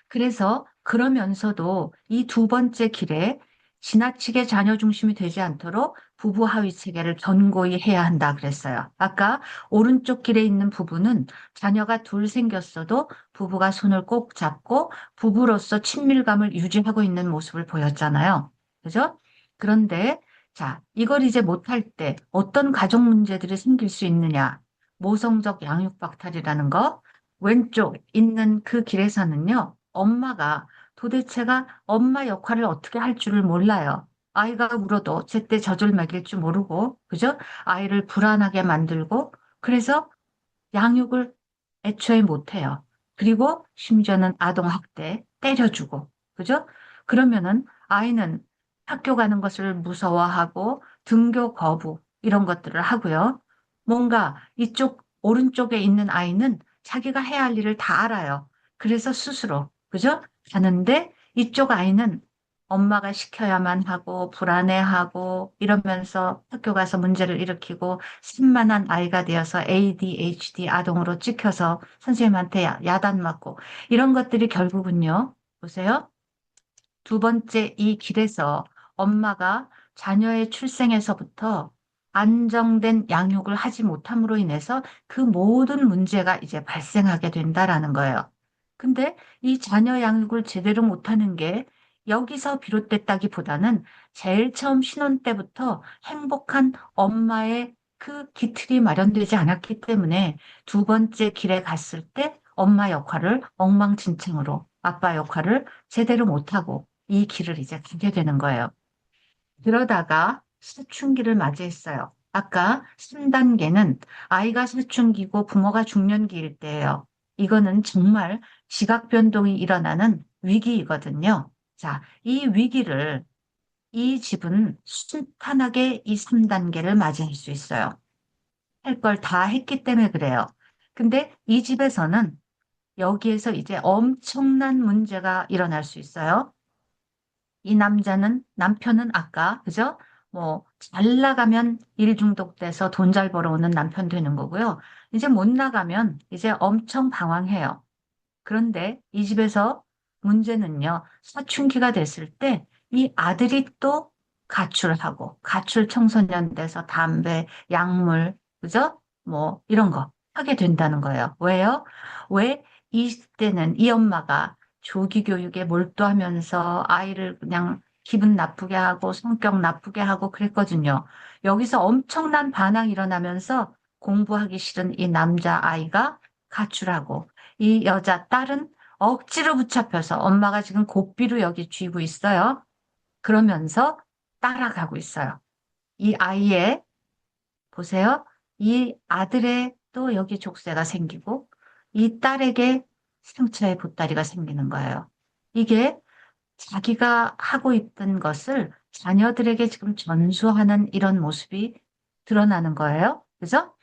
그래서 그러면서도 이 두 번째 길에 지나치게 자녀 중심이 되지 않도록 부부 하위 체계를 견고히 해야 한다 그랬어요. 아까 오른쪽 길에 있는 부부는 자녀가 둘 생겼어도 부부가 손을 꼭 잡고 부부로서 친밀감을 유지하고 있는 모습을 보였잖아요. 그죠? 그런데 자, 이걸 이제 못할 때 어떤 가족 문제들이 생길 수 있느냐? 모성적 양육 박탈이라는 거. 왼쪽 있는 그 길에서는요. 엄마가 도대체가 엄마 역할을 어떻게 할 줄을 몰라요. 아이가 울어도 제때 젖을 먹일 줄 모르고, 그죠? 아이를 불안하게 만들고, 그래서 양육을 애초에 못해요. 그리고 심지어는 아동학대, 때려주고, 그죠? 그러면은 아이는 학교 가는 것을 무서워하고 등교 거부 이런 것들을 하고요. 뭔가 이쪽 오른쪽에 있는 아이는 자기가 해야 할 일을 다 알아요. 그래서 스스로, 그죠? 가는데 이쪽 아이는 엄마가 시켜야만 하고 불안해하고 이러면서 학교 가서 문제를 일으키고 산만한 아이가 되어서 ADHD 아동으로 찍혀서 선생님한테 야단 맞고 이런 것들이 결국은요. 보세요. 두 번째 이 길에서 엄마가 자녀의 출생에서부터 안정된 양육을 하지 못함으로 인해서 그 모든 문제가 이제 발생하게 된다라는 거예요. 근데 이 자녀 양육을 제대로 못하는 게 여기서 비롯됐다기보다는 제일 처음 신혼 때부터 행복한 엄마의 그 기틀이 마련되지 않았기 때문에 두 번째 길에 갔을 때 엄마 역할을 엉망진창으로 아빠 역할을 제대로 못하고 이 길을 이제 가게 되는 거예요. 그러다가 사춘기를 맞이했어요. 아까 3단계는 아이가 사춘기고 부모가 중년기일 때예요. 이거는 정말 지각 변동이 일어나는 위기이거든요. 자, 이 위기를 이 집은 순탄하게 이 3단계를 맞이할 수 있어요. 할 걸 다 했기 때문에 그래요. 근데 이 집에서는 여기에서 이제 엄청난 문제가 일어날 수 있어요. 이 남편은 아까, 그죠? 뭐, 잘 나가면 일 중독돼서 돈 잘 벌어오는 남편 되는 거고요. 이제 못 나가면 이제 엄청 방황해요. 그런데 이 집에서 문제는요, 사춘기가 됐을 때 이 아들이 또 가출하고, 가출 청소년 돼서 담배, 약물, 그죠? 뭐, 이런 거 하게 된다는 거예요. 왜요? 왜 이때는 이 엄마가 조기 교육에 몰두하면서 아이를 그냥 기분 나쁘게 하고 성격 나쁘게 하고 그랬거든요. 여기서 엄청난 반항이 일어나면서 공부하기 싫은 이 남자 아이가 가출하고 이 여자 딸은 억지로 붙잡혀서 엄마가 지금 고삐로 여기 쥐고 있어요. 그러면서 따라가고 있어요. 이 아이의, 보세요. 이 아들의 또 여기 족쇄가 생기고 이 딸에게 상처의 보따리가 생기는 거예요. 이게 자기가 하고 있던 것을 자녀들에게 지금 전수하는 이런 모습이 드러나는 거예요. 그죠?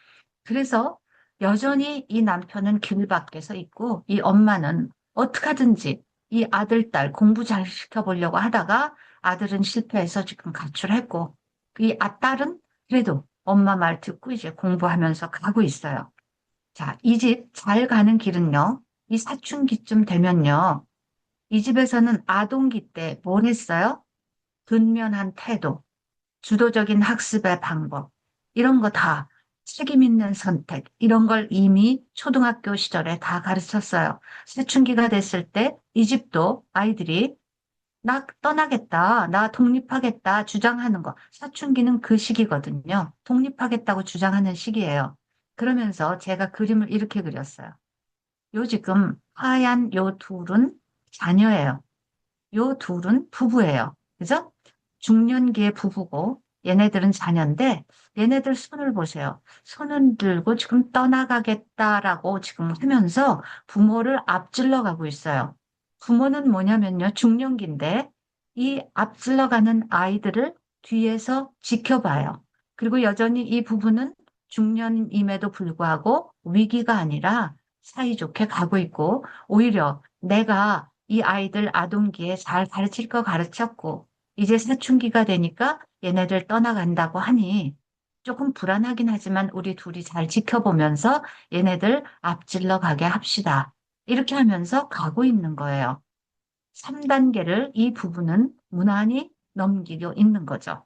그래서 여전히 이 남편은 길 밖에서 있고 이 엄마는 어떻게 하든지 이 아들, 딸 공부 잘 시켜보려고 하다가 아들은 실패해서 지금 가출했고 이 딸은 그래도 엄마 말 듣고 이제 공부하면서 가고 있어요. 자, 이 집 잘 가는 길은요. 이 사춘기쯤 되면요. 이 집에서는 아동기 때 뭘 했어요? 근면한 태도, 주도적인 학습의 방법, 이런 거 다 책임 있는 선택, 이런 걸 이미 초등학교 시절에 다 가르쳤어요. 사춘기가 됐을 때 이 집도 아이들이 나 떠나겠다, 나 독립하겠다 주장하는 거. 사춘기는 그 시기거든요. 독립하겠다고 주장하는 시기예요. 그러면서 제가 그림을 이렇게 그렸어요. 요 지금 하얀 요 둘은 자녀예요. 요 둘은 부부예요. 그죠? 중년기의 부부고 얘네들은 자녀인데 얘네들 손을 보세요. 손을 들고 지금 떠나가겠다라고 지금 하면서 부모를 앞질러 가고 있어요. 부모는 뭐냐면요. 중년기인데 이 앞질러 가는 아이들을 뒤에서 지켜봐요. 그리고 여전히 이 부부는 중년임에도 불구하고 위기가 아니라 사이좋게 가고 있고 오히려 내가 이 아이들 아동기에 잘 가르칠 거 가르쳤고, 이제 사춘기가 되니까 얘네들 떠나간다고 하니 조금 불안하긴 하지만 우리 둘이 잘 지켜보면서 얘네들 앞질러 가게 합시다. 이렇게 하면서 가고 있는 거예요. 3단계를 이 부부는 무난히 넘기고 있는 거죠.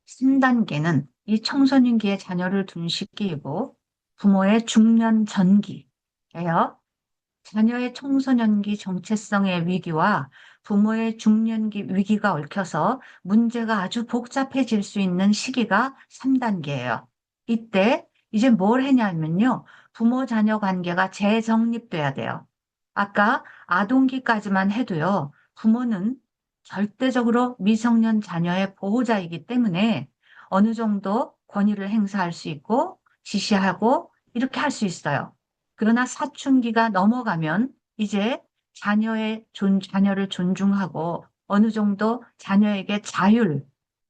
3단계는 이 청소년기에 자녀를 둔 시기이고 부모의 중년 전기예요. 자녀의 청소년기 정체성의 위기와 부모의 중년기 위기가 얽혀서 문제가 아주 복잡해질 수 있는 시기가 3단계예요. 이때 이제 뭘 했냐면요. 부모 자녀 관계가 재정립돼야 돼요. 아까 아동기까지만 해도요. 부모는 절대적으로 미성년 자녀의 보호자이기 때문에 어느 정도 권위를 행사할 수 있고 지시하고 이렇게 할 수 있어요. 그러나 사춘기가 넘어가면 이제 자녀를 존중하고 어느 정도 자녀에게 자율,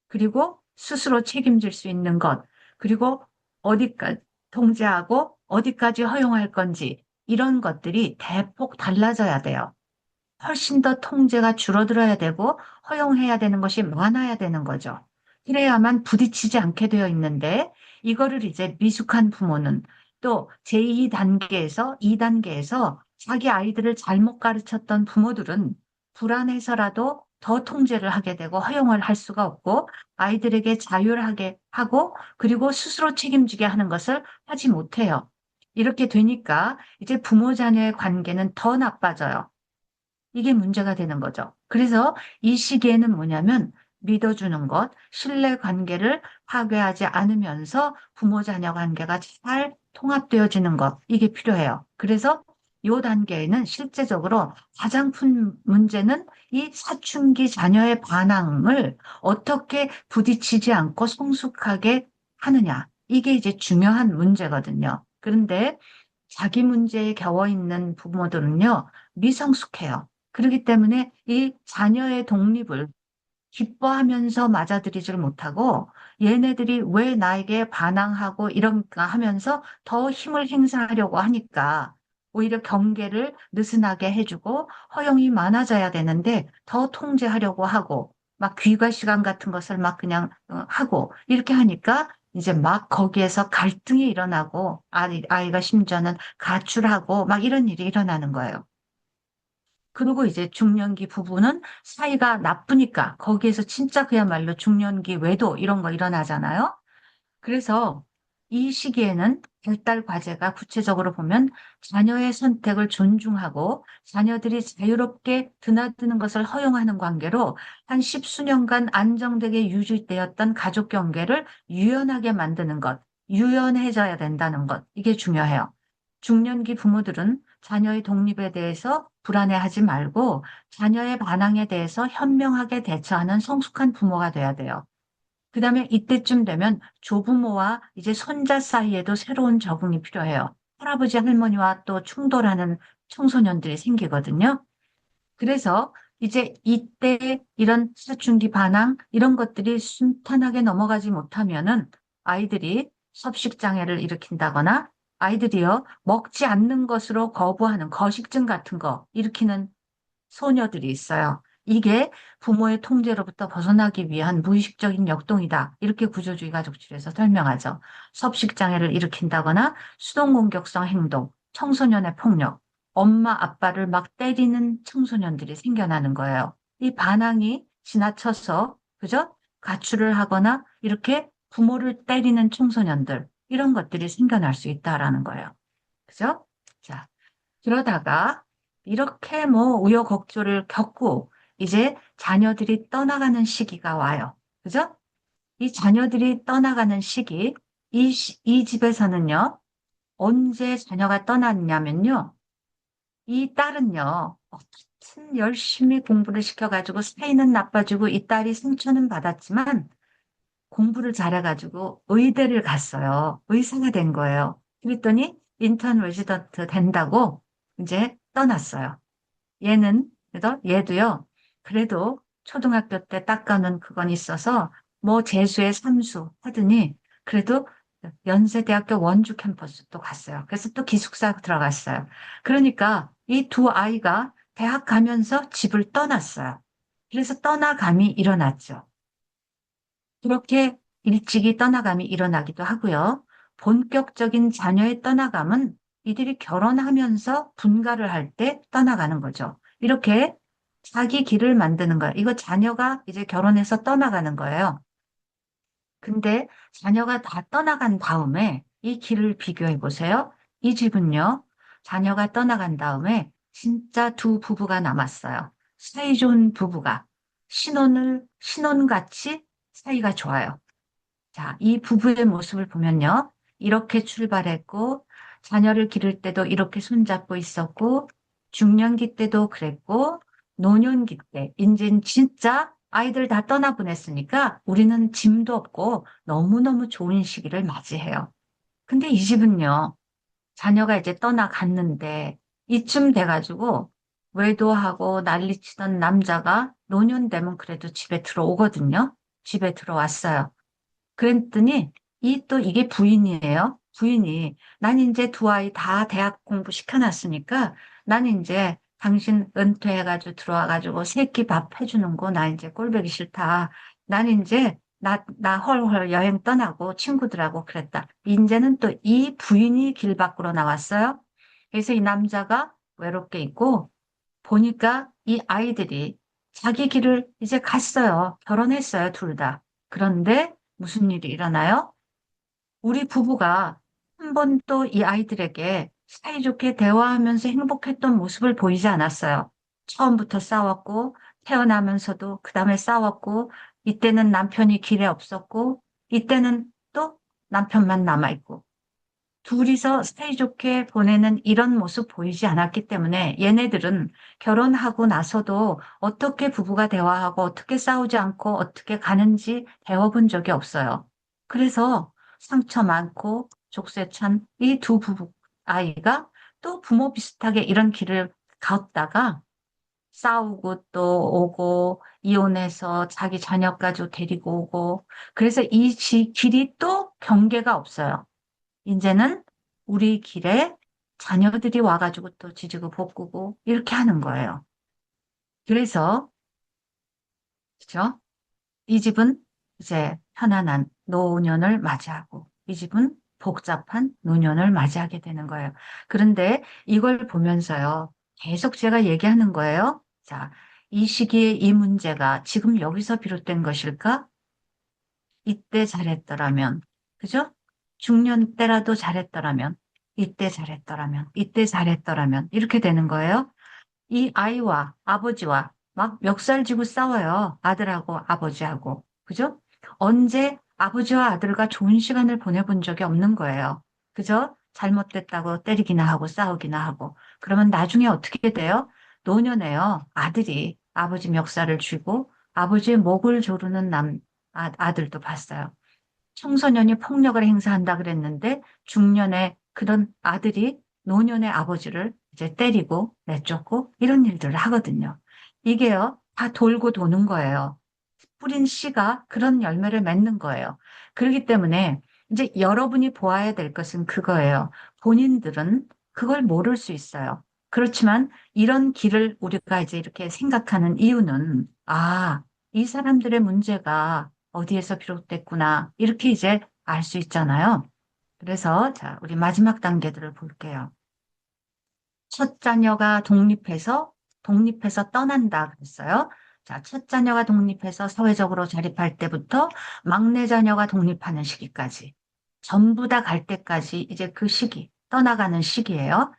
그리고 스스로 책임질 수 있는 것, 그리고 어디까지 통제하고 어디까지 허용할 건지 이런 것들이 대폭 달라져야 돼요. 훨씬 더 통제가 줄어들어야 되고 허용해야 되는 것이 많아야 되는 거죠. 그래야만 부딪히지 않게 되어 있는데 이거를 이제 미숙한 부모는 또 제2단계에서 2단계에서 자기 아이들을 잘못 가르쳤던 부모들은 불안해서라도 더 통제를 하게 되고 허용을 할 수가 없고 아이들에게 자율하게 하고 그리고 스스로 책임지게 하는 것을 하지 못해요. 이렇게 되니까 이제 부모 자녀의 관계는 더 나빠져요. 이게 문제가 되는 거죠. 그래서 이 시기에는 뭐냐면 믿어주는 것, 신뢰 관계를 파괴하지 않으면서 부모 자녀 관계가 잘 통합되어지는 것, 이게 필요해요. 그래서 이 단계에는 실제적으로 가장 큰 문제는 이 사춘기 자녀의 반항을 어떻게 부딪히지 않고 성숙하게 하느냐. 이게 이제 중요한 문제거든요. 그런데 자기 문제에 겨워 있는 부모들은요, 미성숙해요. 그렇기 때문에 이 자녀의 독립을 기뻐하면서 맞아들이질 못하고 얘네들이 왜 나에게 반항하고 이런가 하면서 더 힘을 행사하려고 하니까 오히려 경계를 느슨하게 해주고 허용이 많아져야 되는데 더 통제하려고 하고 막 귀가 시간 같은 것을 막 그냥 하고 이렇게 하니까 이제 막 거기에서 갈등이 일어나고 아이가 심지어는 가출하고 막 이런 일이 일어나는 거예요. 그리고 이제 중년기 부부는 사이가 나쁘니까 거기에서 진짜 그야말로 중년기 외도 이런 거 일어나잖아요. 그래서 이 시기에는 발달 과제가 구체적으로 보면 자녀의 선택을 존중하고 자녀들이 자유롭게 드나드는 것을 허용하는 관계로 한 십수년간 안정되게 유지되었던 가족 관계를 유연하게 만드는 것, 유연해져야 된다는 것, 이게 중요해요. 중년기 부모들은 자녀의 독립에 대해서 불안해하지 말고 자녀의 반항에 대해서 현명하게 대처하는 성숙한 부모가 돼야 돼요. 그다음에 이때쯤 되면 조부모와 이제 손자 사이에도 새로운 적응이 필요해요. 할아버지 할머니와 또 충돌하는 청소년들이 생기거든요. 그래서 이제 이때 이런 사춘기 반항 이런 것들이 순탄하게 넘어가지 못하면은 아이들이 섭식 장애를 일으킨다거나 아이들이요 먹지 않는 것으로 거부하는 거식증 같은 거 일으키는 소녀들이 있어요. 이게 부모의 통제로부터 벗어나기 위한 무의식적인 역동이다. 이렇게 구조주의 가족실에서 설명하죠. 섭식장애를 일으킨다거나 수동공격성 행동, 청소년의 폭력, 엄마, 아빠를 막 때리는 청소년들이 생겨나는 거예요. 이 반항이 지나쳐서, 그죠? 가출을 하거나 이렇게 부모를 때리는 청소년들, 이런 것들이 생겨날 수 있다라는 거예요. 그죠? 자, 그러다가 이렇게 뭐 우여곡절을 겪고 이제 자녀들이 떠나가는 시기가 와요. 그죠? 이 자녀들이 떠나가는 시기, 이 집에서는요, 언제 자녀가 떠났냐면요, 이 딸은요, 어떻든 열심히 공부를 시켜가지고 사이는 나빠지고 이 딸이 상처는 받았지만 공부를 잘해가지고 의대를 갔어요. 의사가 된 거예요. 그랬더니 인턴 레지던트 된다고 이제 떠났어요. 그래도 얘도요, 그래도 초등학교 때 닦아놓은 그건 있어서 뭐 재수의 삼수 하더니 그래도 연세대학교 원주 캠퍼스 또 갔어요. 그래서 또 기숙사 들어갔어요. 그러니까 이 두 아이가 대학 가면서 집을 떠났어요. 그래서 떠나감이 일어났죠. 그렇게 일찍이 떠나감이 일어나기도 하고요. 본격적인 자녀의 떠나감은 이들이 결혼하면서 분가를 할 때 떠나가는 거죠. 이렇게 자기 길을 만드는 거예요. 이거 자녀가 이제 결혼해서 떠나가는 거예요. 근데 자녀가 다 떠나간 다음에 이 길을 비교해 보세요. 이 집은요, 자녀가 떠나간 다음에 진짜 두 부부가 남았어요. 사이좋은 부부가 신혼같이 사이가 좋아요. 자, 이 부부의 모습을 보면요. 이렇게 출발했고, 자녀를 기를 때도 이렇게 손잡고 있었고, 중년기 때도 그랬고, 노년기 때, 이젠 진짜 아이들 다 떠나보냈으니까 우리는 짐도 없고 너무너무 좋은 시기를 맞이해요. 근데 이 집은요, 자녀가 이제 떠나갔는데, 이쯤 돼가지고 외도하고 난리치던 남자가 노년 되면 그래도 집에 들어오거든요. 집에 들어왔어요. 그랬더니 이 또 이게 부인이에요. 부인이 난 이제 두 아이 다 대학 공부 시켜놨으니까 난 이제 당신 은퇴해가지고 들어와가지고 새끼 밥 해주는 거 나 이제 꼴보기 싫다. 난 이제 나 헐헐 여행 떠나고 친구들하고 그랬다. 이제는 또 이 부인이 길 밖으로 나왔어요. 그래서 이 남자가 외롭게 있고 보니까 이 아이들이 자기 길을 이제 갔어요. 결혼했어요, 둘 다. 그런데 무슨 일이 일어나요? 우리 부부가 한 번도 이 아이들에게 사이좋게 대화하면서 행복했던 모습을 보이지 않았어요. 처음부터 싸웠고, 태어나면서도 그 다음에 싸웠고, 이때는 남편이 길에 없었고, 이때는 또 남편만 남아있고, 둘이서 사이좋게 보내는 이런 모습 보이지 않았기 때문에 얘네들은 결혼하고 나서도 어떻게 부부가 대화하고 어떻게 싸우지 않고 어떻게 가는지 배워본 적이 없어요. 그래서 상처 많고 족쇄 찬 이 두 부부 아이가 또 부모 비슷하게 이런 길을 걷다가 싸우고 또 오고 이혼해서 자기 자녀까지 데리고 오고 그래서 이 길이 또 경계가 없어요. 이제는 우리 길에 자녀들이 와가지고 또 지지고 볶고 이렇게 하는 거예요. 그래서, 그죠? 이 집은 이제 편안한 노년을 맞이하고 이 집은 복잡한 노년을 맞이하게 되는 거예요. 그런데 이걸 보면서요, 계속 제가 얘기하는 거예요. 자, 이 시기에 이 문제가 지금 여기서 비롯된 것일까? 이때 잘했더라면, 그죠? 중년 때라도 잘했더라면, 이때 잘했더라면, 이렇게 되는 거예요. 이 아이와 아버지와 막 멱살 쥐고 싸워요. 아들하고 아버지하고. 그죠? 언제 아버지와 아들과 좋은 시간을 보내본 적이 없는 거예요. 그죠? 잘못됐다고 때리기나 하고 싸우기나 하고. 그러면 나중에 어떻게 돼요? 노년에요. 아들이 아버지 멱살을 쥐고 아버지의 목을 조르는 아들도 봤어요. 청소년이 폭력을 행사한다 그랬는데 중년에 그런 아들이 노년의 아버지를 이제 때리고 내쫓고 이런 일들을 하거든요. 이게요, 다 돌고 도는 거예요. 뿌린 씨가 그런 열매를 맺는 거예요. 그렇기 때문에 이제 여러분이 보아야 될 것은 그거예요. 본인들은 그걸 모를 수 있어요. 그렇지만 이런 길을 우리가 이제 이렇게 생각하는 이유는, 아, 이 사람들의 문제가 어디에서 비롯됐구나. 이렇게 이제 알 수 있잖아요. 그래서 자, 우리 마지막 단계들을 볼게요. 첫 자녀가 독립해서 떠난다 그랬어요. 자, 첫 자녀가 독립해서 사회적으로 자립할 때부터 막내 자녀가 독립하는 시기까지 전부 다 갈 때까지 이제 그 시기, 떠나가는 시기예요.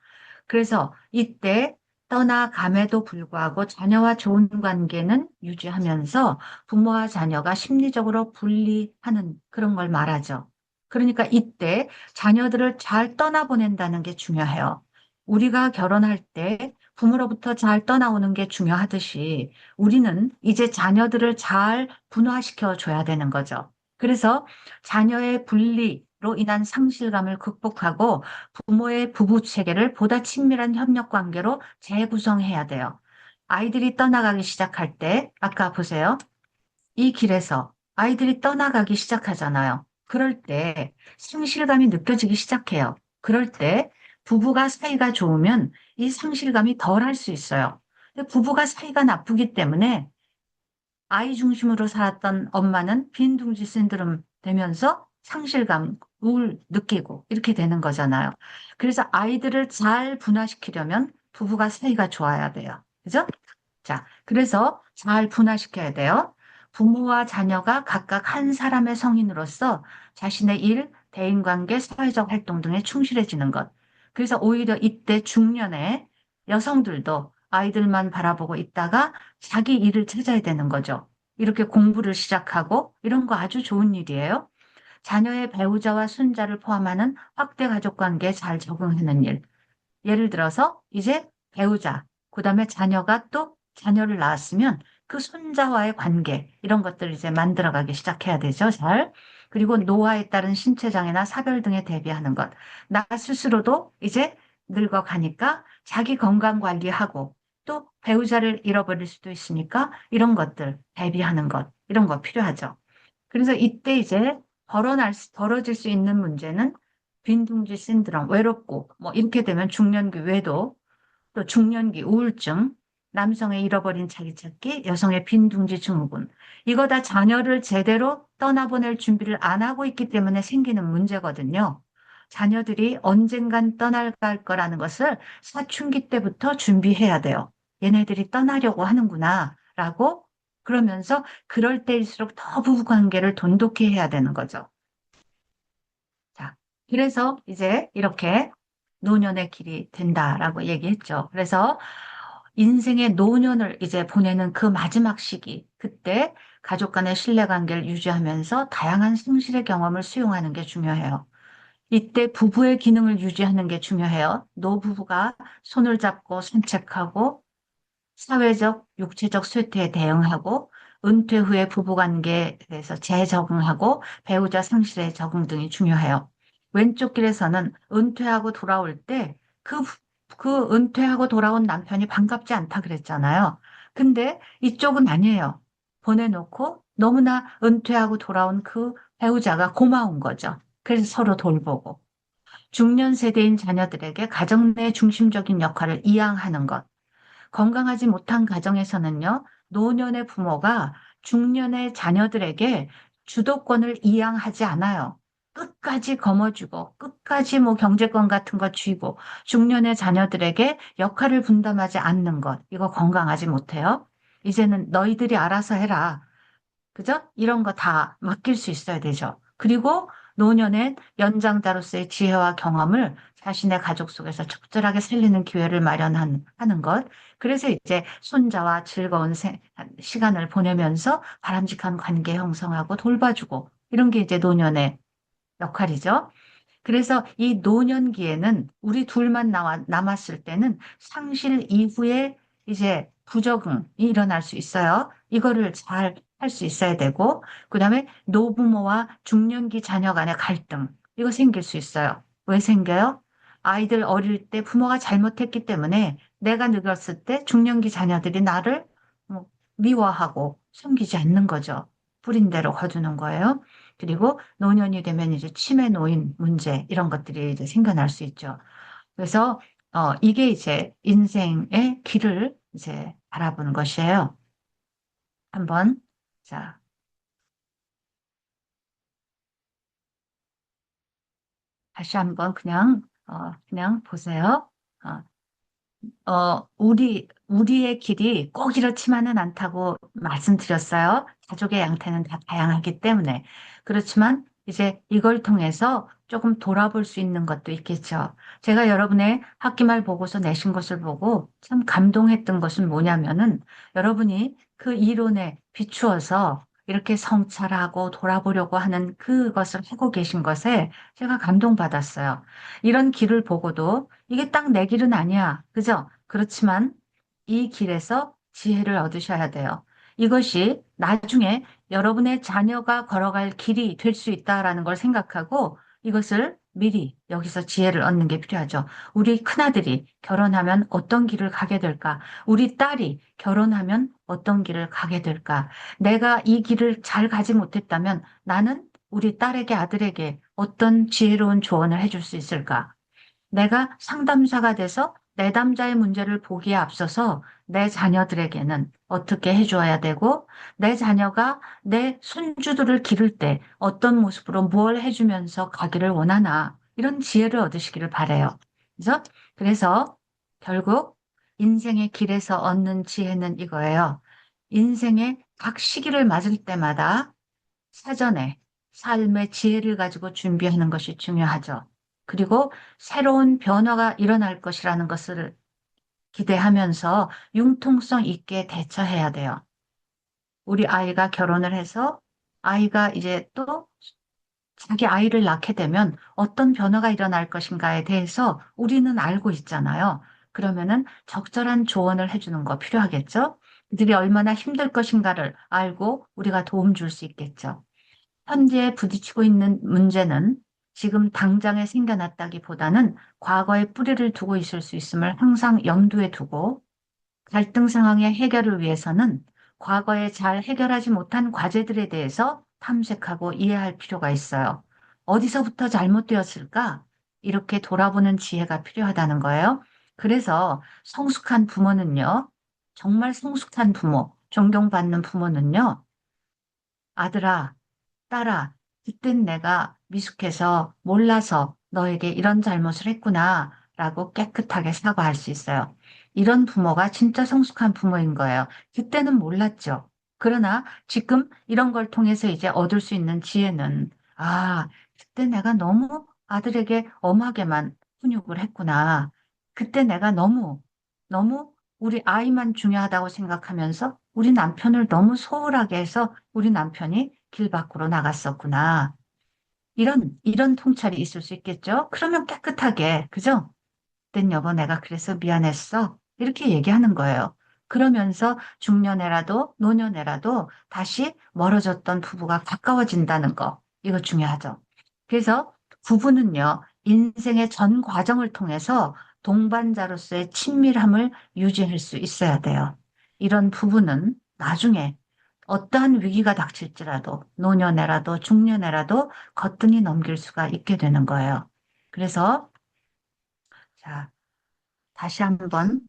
그래서 이때 떠나감에도 불구하고 자녀와 좋은 관계는 유지하면서 부모와 자녀가 심리적으로 분리하는 그런 걸 말하죠. 그러니까 이때 자녀들을 잘 떠나보낸다는 게 중요해요. 우리가 결혼할 때 부모로부터 잘 떠나오는 게 중요하듯이 우리는 이제 자녀들을 잘 분화시켜 줘야 되는 거죠. 그래서 자녀의 분리로 인한 상실감을 극복하고 부모의 부부 체계를 보다 친밀한 협력 관계로 재구성해야 돼요. 아이들이 떠나가기 시작할 때, 아까 보세요. 이 길에서 아이들이 떠나가기 시작하잖아요. 그럴 때 상실감이 느껴지기 시작해요. 그럴 때 부부가 사이가 좋으면 이 상실감이 덜 할 수 있어요. 근데 부부가 사이가 나쁘기 때문에 아이 중심으로 살았던 엄마는 빈둥지 신드롬 되면서 상실감, 우울 느끼고 이렇게 되는 거잖아요. 그래서 아이들을 잘 분화시키려면 부부가 사이가 좋아야 돼요. 그죠? 자, 그래서 잘 분화시켜야 돼요. 부모와 자녀가 각각 한 사람의 성인으로서 자신의 일, 대인관계, 사회적 활동 등에 충실해지는 것. 그래서 오히려 이때 중년에 여성들도 아이들만 바라보고 있다가 자기 일을 찾아야 되는 거죠. 이렇게 공부를 시작하고 이런 거 아주 좋은 일이에요. 자녀의 배우자와 손자를 포함하는 확대 가족 관계에 잘 적응하는 일. 예를 들어서 이제 배우자, 그다음에 자녀가 또 자녀를 낳았으면 그 손자와의 관계 이런 것들을 이제 만들어가기 시작해야 되죠. 잘. 그리고 노화에 따른 신체 장애나 사별 등에 대비하는 것. 나 스스로도 이제 늙어가니까 자기 건강 관리하고 또 배우자를 잃어버릴 수도 있으니까 이런 것들 대비하는 것, 이런 거 필요하죠. 그래서 이때 이제 벌어질 수 있는 문제는 빈둥지 신드롬, 외롭고 뭐 이렇게 되면 중년기 외도, 또 중년기 우울증, 남성의 잃어버린 자기 찾기, 여성의 빈둥지 증후군. 이거 다 자녀를 제대로 떠나보낼 준비를 안 하고 있기 때문에 생기는 문제거든요. 자녀들이 언젠간 떠나갈 거라는 것을 사춘기 때부터 준비해야 돼요. 얘네들이 떠나려고 하는구나, 라고 그러면서 그럴 때일수록 더 부부 관계를 돈독히 해야 되는 거죠. 자, 그래서 이제 이렇게 노년의 길이 된다라고 얘기했죠. 그래서 인생의 노년을 이제 보내는 그 마지막 시기, 그때 가족 간의 신뢰관계를 유지하면서 다양한 성실의 경험을 수용하는 게 중요해요. 이때 부부의 기능을 유지하는 게 중요해요. 노부부가 손을 잡고 산책하고 사회적, 육체적 쇠퇴에 대응하고 은퇴 후에 부부관계에서 재적응하고 배우자 상실에 적응 등이 중요해요. 왼쪽 길에서는 은퇴하고 돌아올 때 그 은퇴하고 돌아온 남편이 반갑지 않다 그랬잖아요. 근데 이쪽은 아니에요. 보내놓고 너무나 은퇴하고 돌아온 그 배우자가 고마운 거죠. 그래서 서로 돌보고. 중년 세대인 자녀들에게 가정 내 중심적인 역할을 이양하는 것. 건강하지 못한 가정에서는요, 노년의 부모가 중년의 자녀들에게 주도권을 이양하지 않아요. 끝까지 거머쥐고, 끝까지 뭐 경제권 같은 거 쥐고, 중년의 자녀들에게 역할을 분담하지 않는 것. 이거 건강하지 못해요. 이제는 너희들이 알아서 해라. 그죠? 이런 거 다 맡길 수 있어야 되죠. 그리고 노년엔 연장자로서의 지혜와 경험을 자신의 가족 속에서 적절하게 살리는 기회를 하는 것. 그래서 이제 손자와 즐거운 시간을 보내면서 바람직한 관계 형성하고 돌봐주고 이런 게 이제 노년의 역할이죠. 그래서 이 노년기에는 우리 둘만 남았을 때는 상실 이후에 이제 부적응이 일어날 수 있어요. 이거를 잘 할 수 있어야 되고, 그 다음에 노부모와 중년기 자녀 간의 갈등, 이거 생길 수 있어요. 왜 생겨요? 아이들 어릴 때 부모가 잘못했기 때문에 내가 늙었을 때 중년기 자녀들이 나를 뭐 미워하고 섬기지 않는 거죠. 뿌린 대로 거두는 거예요. 그리고 노년이 되면 이제 치매 노인 문제 이런 것들이 이제 생겨날 수 있죠. 그래서 이게 이제 인생의 길을 이제 바라보는 것이에요. 한번 자 다시 한번 그냥 보세요. 어, 우리의 길이 꼭 이렇지만은 않다고 말씀드렸어요. 가족의 양태는 다 다양하기 때문에. 그렇지만 이제 이걸 통해서 조금 돌아볼 수 있는 것도 있겠죠. 제가 여러분의 학기말 보고서 내신 것을 보고 참 감동했던 것은 뭐냐면은 여러분이 그 이론에 비추어서 이렇게 성찰하고 돌아보려고 하는 그것을 하고 계신 것에 제가 감동받았어요. 이런 길을 보고도 이게 딱 내 길은 아니야. 그죠? 그렇지만 이 길에서 지혜를 얻으셔야 돼요. 이것이 나중에 여러분의 자녀가 걸어갈 길이 될 수 있다라는 걸 생각하고 이것을 미리 여기서 지혜를 얻는 게 필요하죠. 우리 큰아들이 결혼하면 어떤 길을 가게 될까? 우리 딸이 결혼하면 어떤 길을 가게 될까? 내가 이 길을 잘 가지 못했다면 나는 우리 딸에게 아들에게 어떤 지혜로운 조언을 해줄 수 있을까? 내가 상담사가 돼서 내담자의 문제를 보기에 앞서서 내 자녀들에게는 어떻게 해줘야 되고, 내 자녀가 내 손주들을 기를 때 어떤 모습으로 뭘 해주면서 가기를 원하나, 이런 지혜를 얻으시기를 바래요. 그래서 결국 인생의 길에서 얻는 지혜는 이거예요. 인생의 각 시기를 맞을 때마다 사전에 삶의 지혜를 가지고 준비하는 것이 중요하죠. 그리고 새로운 변화가 일어날 것이라는 것을 기대하면서 융통성 있게 대처해야 돼요. 우리 아이가 결혼을 해서 아이가 이제 또 자기 아이를 낳게 되면 어떤 변화가 일어날 것인가에 대해서 우리는 알고 있잖아요. 그러면은 적절한 조언을 해주는 거 필요하겠죠? 그들이 얼마나 힘들 것인가를 알고 우리가 도움 줄 수 있겠죠. 현재 부딪히고 있는 문제는 지금 당장에 생겨났다기보다는 과거에 뿌리를 두고 있을 수 있음을 항상 염두에 두고 갈등 상황의 해결을 위해서는 과거에 잘 해결하지 못한 과제들에 대해서 탐색하고 이해할 필요가 있어요. 어디서부터 잘못되었을까? 이렇게 돌아보는 지혜가 필요하다는 거예요. 그래서 성숙한 부모는요, 정말 성숙한 부모, 존경받는 부모는요, 아들아, 딸아, 그땐 내가 미숙해서 몰라서 너에게 이런 잘못을 했구나 라고 깨끗하게 사과할 수 있어요. 이런 부모가 진짜 성숙한 부모인 거예요. 그때는 몰랐죠. 그러나 지금 이런 걸 통해서 이제 얻을 수 있는 지혜는, 아, 그때 내가 너무 아들에게 엄하게만 훈육을 했구나. 그때 내가 너무 우리 아이만 중요하다고 생각하면서 우리 남편을 너무 소홀하게 해서 우리 남편이 길 밖으로 나갔었구나. 이런 통찰이 있을 수 있겠죠? 그러면 깨끗하게, 그죠? 그땐 여보, 내가 그래서 미안했어. 이렇게 얘기하는 거예요. 그러면서 중년에라도 노년에라도 다시 멀어졌던 부부가 가까워진다는 거. 이거 중요하죠. 그래서 부부는요, 인생의 전 과정을 통해서 동반자로서의 친밀함을 유지할 수 있어야 돼요. 이런 부부는 나중에 어떠한 위기가 닥칠지라도 노년에라도 중년에라도 거뜬히 넘길 수가 있게 되는 거예요. 그래서 자, 다시 한번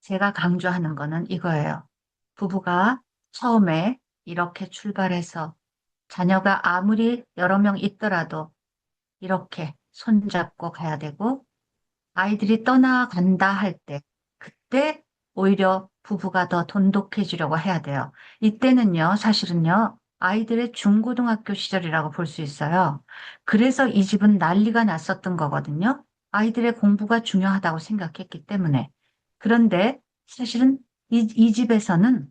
제가 강조하는 거는 이거예요. 부부가 처음에 이렇게 출발해서 자녀가 아무리 여러 명 있더라도 이렇게 손잡고 가야 되고 아이들이 떠나간다 할 때, 그때 오히려 부부가 더 돈독해지려고 해야 돼요. 이때는요, 사실은요, 아이들의 중고등학교 시절이라고 볼 수 있어요. 그래서 이 집은 난리가 났었던 거거든요. 아이들의 공부가 중요하다고 생각했기 때문에. 그런데 사실은 이 집에서는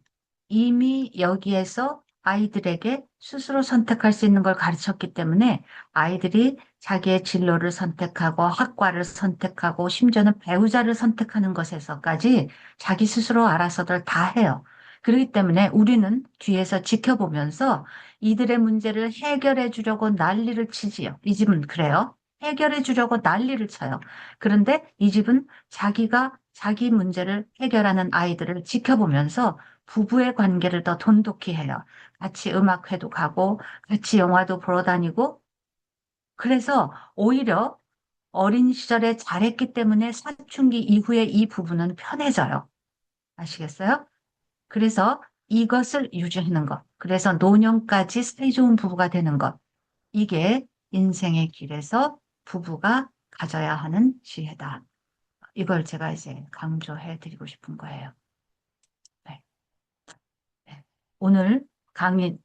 이미 여기에서 아이들에게 스스로 선택할 수 있는 걸 가르쳤기 때문에 아이들이 자기의 진로를 선택하고 학과를 선택하고 심지어는 배우자를 선택하는 것에서까지 자기 스스로 알아서들 다 해요. 그렇기 때문에 우리는 뒤에서 지켜보면서 이들의 문제를 해결해 주려고 난리를 치지요. 이 집은 그래요. 해결해 주려고 난리를 쳐요. 그런데 이 집은 자기가 자기 문제를 해결하는 아이들을 지켜보면서 부부의 관계를 더 돈독히 해요. 같이 음악회도 가고 같이 영화도 보러 다니고 그래서 오히려 어린 시절에 잘했기 때문에 사춘기 이후에 이 부부는 편해져요. 아시겠어요? 그래서 이것을 유지하는 것. 그래서 노년까지 사이좋은 부부가 되는 것. 이게 인생의 길에서 부부가 가져야 하는 지혜다. 이걸 제가 이제 강조해 드리고 싶은 거예요. 네. 네. 오늘 강의는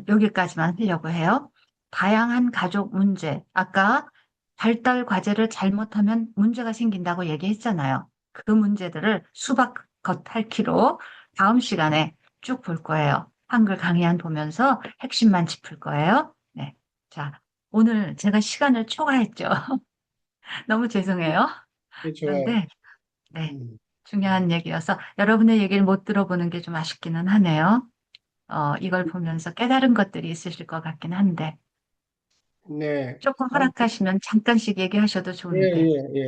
여기까지만 하려고 해요. 다양한 가족 문제. 아까 발달 과제를 잘못하면 문제가 생긴다고 얘기했잖아요. 그 문제들을 수박겉 핥기로 다음 시간에 쭉 볼 거예요. 한글 강의안 보면서 핵심만 짚을 거예요. 네. 자, 오늘 제가 시간을 초과했죠. 너무 죄송해요. 네, 좋아요. 그런데, 네. 음, 중요한 얘기여서 여러분의 얘기를 못 들어보는 게 좀 아쉽기는 하네요. 이걸 보면서 깨달은 것들이 있으실 것 같긴 한데, 네. 조금 아무튼, 허락하시면 잠깐씩 얘기하셔도 예, 좋은데. 예, 예.